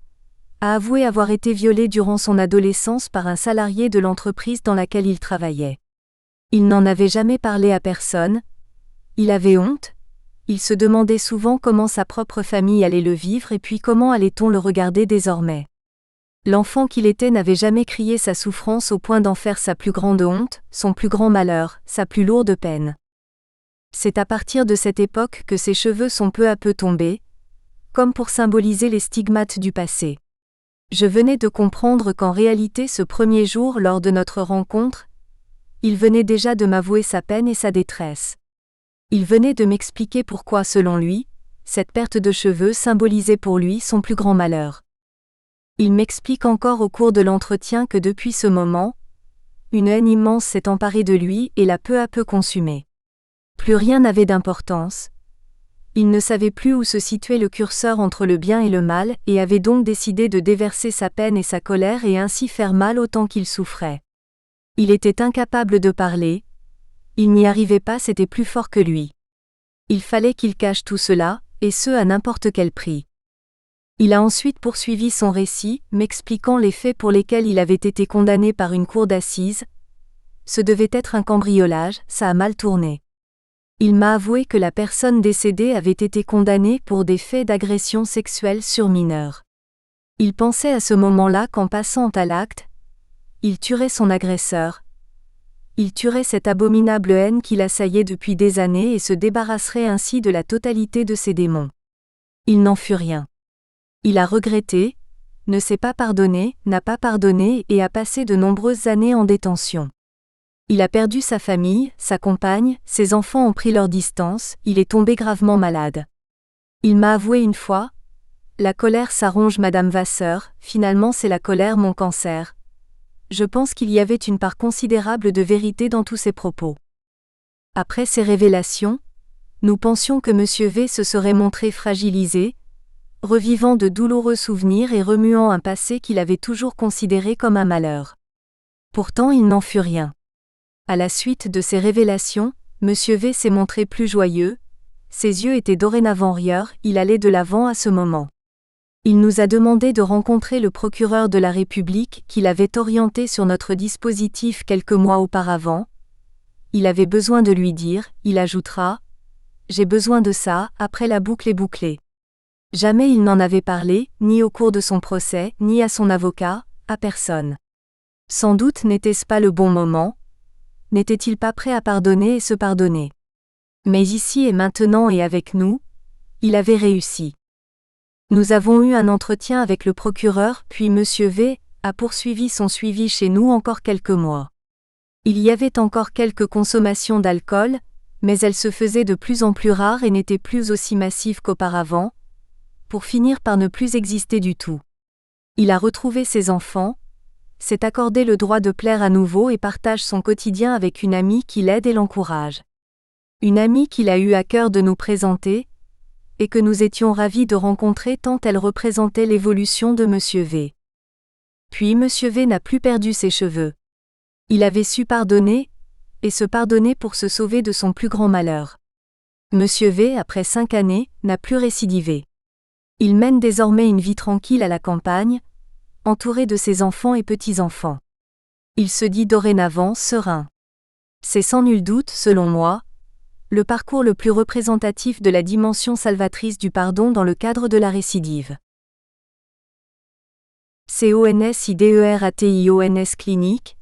a avoué avoir été violé durant son adolescence par un salarié de l'entreprise dans laquelle il travaillait. Il n'en avait jamais parlé à personne, il avait honte, il se demandait souvent comment sa propre famille allait le vivre et puis comment allait-on le regarder désormais. L'enfant qu'il était n'avait jamais crié sa souffrance au point d'en faire sa plus grande honte, son plus grand malheur, sa plus lourde peine. C'est à partir de cette époque que ses cheveux sont peu à peu tombés, comme pour symboliser les stigmates du passé. Je venais de comprendre qu'en réalité ce premier jour lors de notre rencontre, il venait déjà de m'avouer sa peine et sa détresse. Il venait de m'expliquer pourquoi selon lui, cette perte de cheveux symbolisait pour lui son plus grand malheur. Il m'explique encore au cours de l'entretien que depuis ce moment, une haine immense s'est emparée de lui et l'a peu à peu consumé. Plus rien n'avait d'importance. Il ne savait plus où se situait le curseur entre le bien et le mal et avait donc décidé de déverser sa peine et sa colère et ainsi faire mal autant qu'il souffrait. Il était incapable de parler. Il n'y arrivait pas, c'était plus fort que lui. Il fallait qu'il cache tout cela, et ce à n'importe quel prix. Il a ensuite poursuivi son récit, m'expliquant les faits pour lesquels il avait été condamné par une cour d'assises. Ce devait être un cambriolage, ça a mal tourné. Il m'a avoué que la personne décédée avait été condamnée pour des faits d'agression sexuelle sur mineurs. Il pensait à ce moment-là qu'en passant à l'acte, il tuerait son agresseur. Il tuerait cette abominable haine qui l'assaillait depuis des années et se débarrasserait ainsi de la totalité de ses démons. Il n'en fut rien. Il a regretté, ne s'est pas pardonné, n'a pas pardonné et a passé de nombreuses années en détention. Il a perdu sa famille, sa compagne, ses enfants ont pris leur distance, il est tombé gravement malade. Il m'a avoué une fois, « La colère s'arronge Madame Vasseur, finalement c'est la colère mon cancer. » Je pense qu'il y avait une part considérable de vérité dans tous ces propos. Après ces révélations, nous pensions que M. V se serait montré fragilisé, revivant de douloureux souvenirs et remuant un passé qu'il avait toujours considéré comme un malheur. Pourtant il n'en fut rien. À la suite de ces révélations, M. V s'est montré plus joyeux, ses yeux étaient dorénavant rieurs, il allait de l'avant à ce moment. Il nous a demandé de rencontrer le procureur de la République qu'il avait orienté sur notre dispositif quelques mois auparavant. Il avait besoin de lui dire, il ajoutera « J'ai besoin de ça », après la boucle est bouclée. Jamais il n'en avait parlé, ni au cours de son procès, ni à son avocat, à personne. Sans doute n'était-ce pas le bon moment. N'était-il pas prêt à pardonner et se pardonner? Mais ici et maintenant et avec nous, il avait réussi. Nous avons eu un entretien avec le procureur, puis M. V a poursuivi son suivi chez nous encore quelques mois. Il y avait encore quelques consommations d'alcool, mais elles se faisaient de plus en plus rares et n'étaient plus aussi massives qu'auparavant. pour finir par ne plus exister du tout. Il a retrouvé ses enfants, s'est accordé le droit de plaire à nouveau et partage son quotidien avec une amie qui l'aide et l'encourage. Une amie qu'il a eu à cœur de nous présenter, et que nous étions ravis de rencontrer tant elle représentait l'évolution de Monsieur V. Puis Monsieur V n'a plus perdu ses cheveux. Il avait su pardonner, et se pardonner pour se sauver de son plus grand malheur. Monsieur V, après 5 années, n'a plus récidivé. Il mène désormais une vie tranquille à la campagne, entouré de ses enfants et petits-enfants. Il se dit dorénavant serein. C'est sans nul doute, selon moi, le parcours le plus représentatif de la dimension salvatrice du pardon dans le cadre de la récidive. CONSIDERATIONS clinique,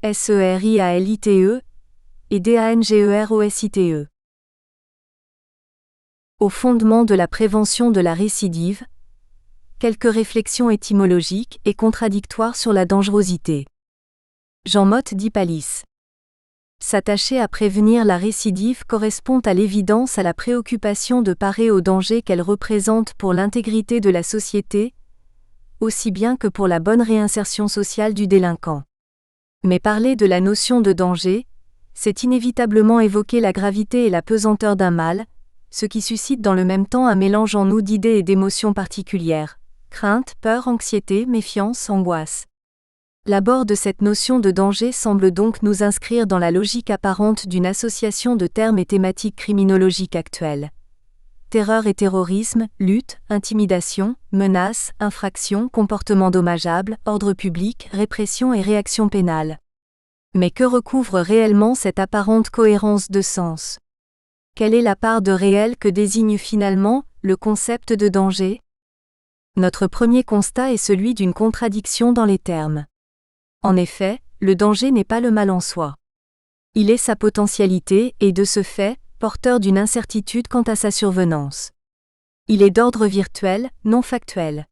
SERIALITE et DANGEROSITE. Au fondement de la prévention de la récidive, quelques réflexions étymologiques et contradictoires sur la dangerosité. Jean Motte dit Palis. S'attacher à prévenir la récidive correspond à l'évidence à la préoccupation de parer au danger qu'elle représente pour l'intégrité de la société, aussi bien que pour la bonne réinsertion sociale du délinquant. Mais parler de la notion de danger, c'est inévitablement évoquer la gravité et la pesanteur d'un mal, ce qui suscite dans le même temps un mélange en nous d'idées et d'émotions particulières. Crainte, peur, anxiété, méfiance, angoisse. L'abord de cette notion de danger semble donc nous inscrire dans la logique apparente d'une association de termes et thématiques criminologiques actuelles. Terreur et terrorisme, lutte, intimidation, menace, infraction, comportement dommageable, ordre public, répression et réaction pénale. Mais que recouvre réellement cette apparente cohérence de sens ? Quelle est la part de réel que désigne finalement le concept de danger ? Notre premier constat est celui d'une contradiction dans les termes. En effet, le danger n'est pas le mal en soi. Il est sa potentialité et, de ce fait, porteur d'une incertitude quant à sa survenance. Il est d'ordre virtuel, non factuel.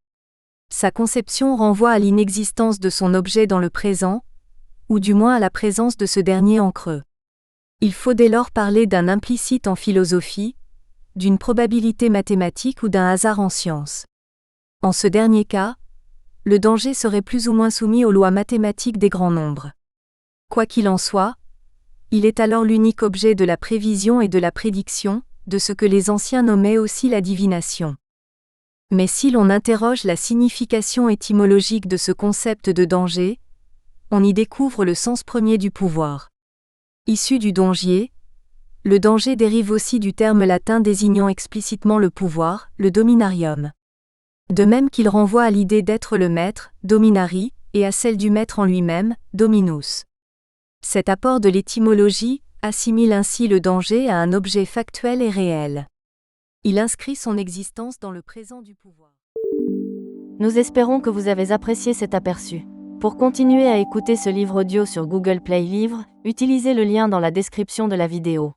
Sa conception renvoie à l'inexistence de son objet dans le présent, ou du moins à la présence de ce dernier en creux. Il faut dès lors parler d'un implicite en philosophie, d'une probabilité mathématique ou d'un hasard en sciences. En ce dernier cas, le danger serait plus ou moins soumis aux lois mathématiques des grands nombres. Quoi qu'il en soit, il est alors l'unique objet de la prévision et de la prédiction, de ce que les anciens nommaient aussi la divination. Mais si l'on interroge la signification étymologique de ce concept de danger, on y découvre le sens premier du pouvoir. Issu du dongier, le danger dérive aussi du terme latin désignant explicitement le pouvoir, le dominarium. De même qu'il renvoie à l'idée d'être le maître, dominari, et à celle du maître en lui-même, dominus. Cet apport de l'étymologie assimile ainsi le danger à un objet factuel et réel. Il inscrit son existence dans le présent du pouvoir. Nous espérons que vous avez apprécié cet aperçu. Pour continuer à écouter ce livre audio sur Google Play Livres, utilisez le lien dans la description de la vidéo.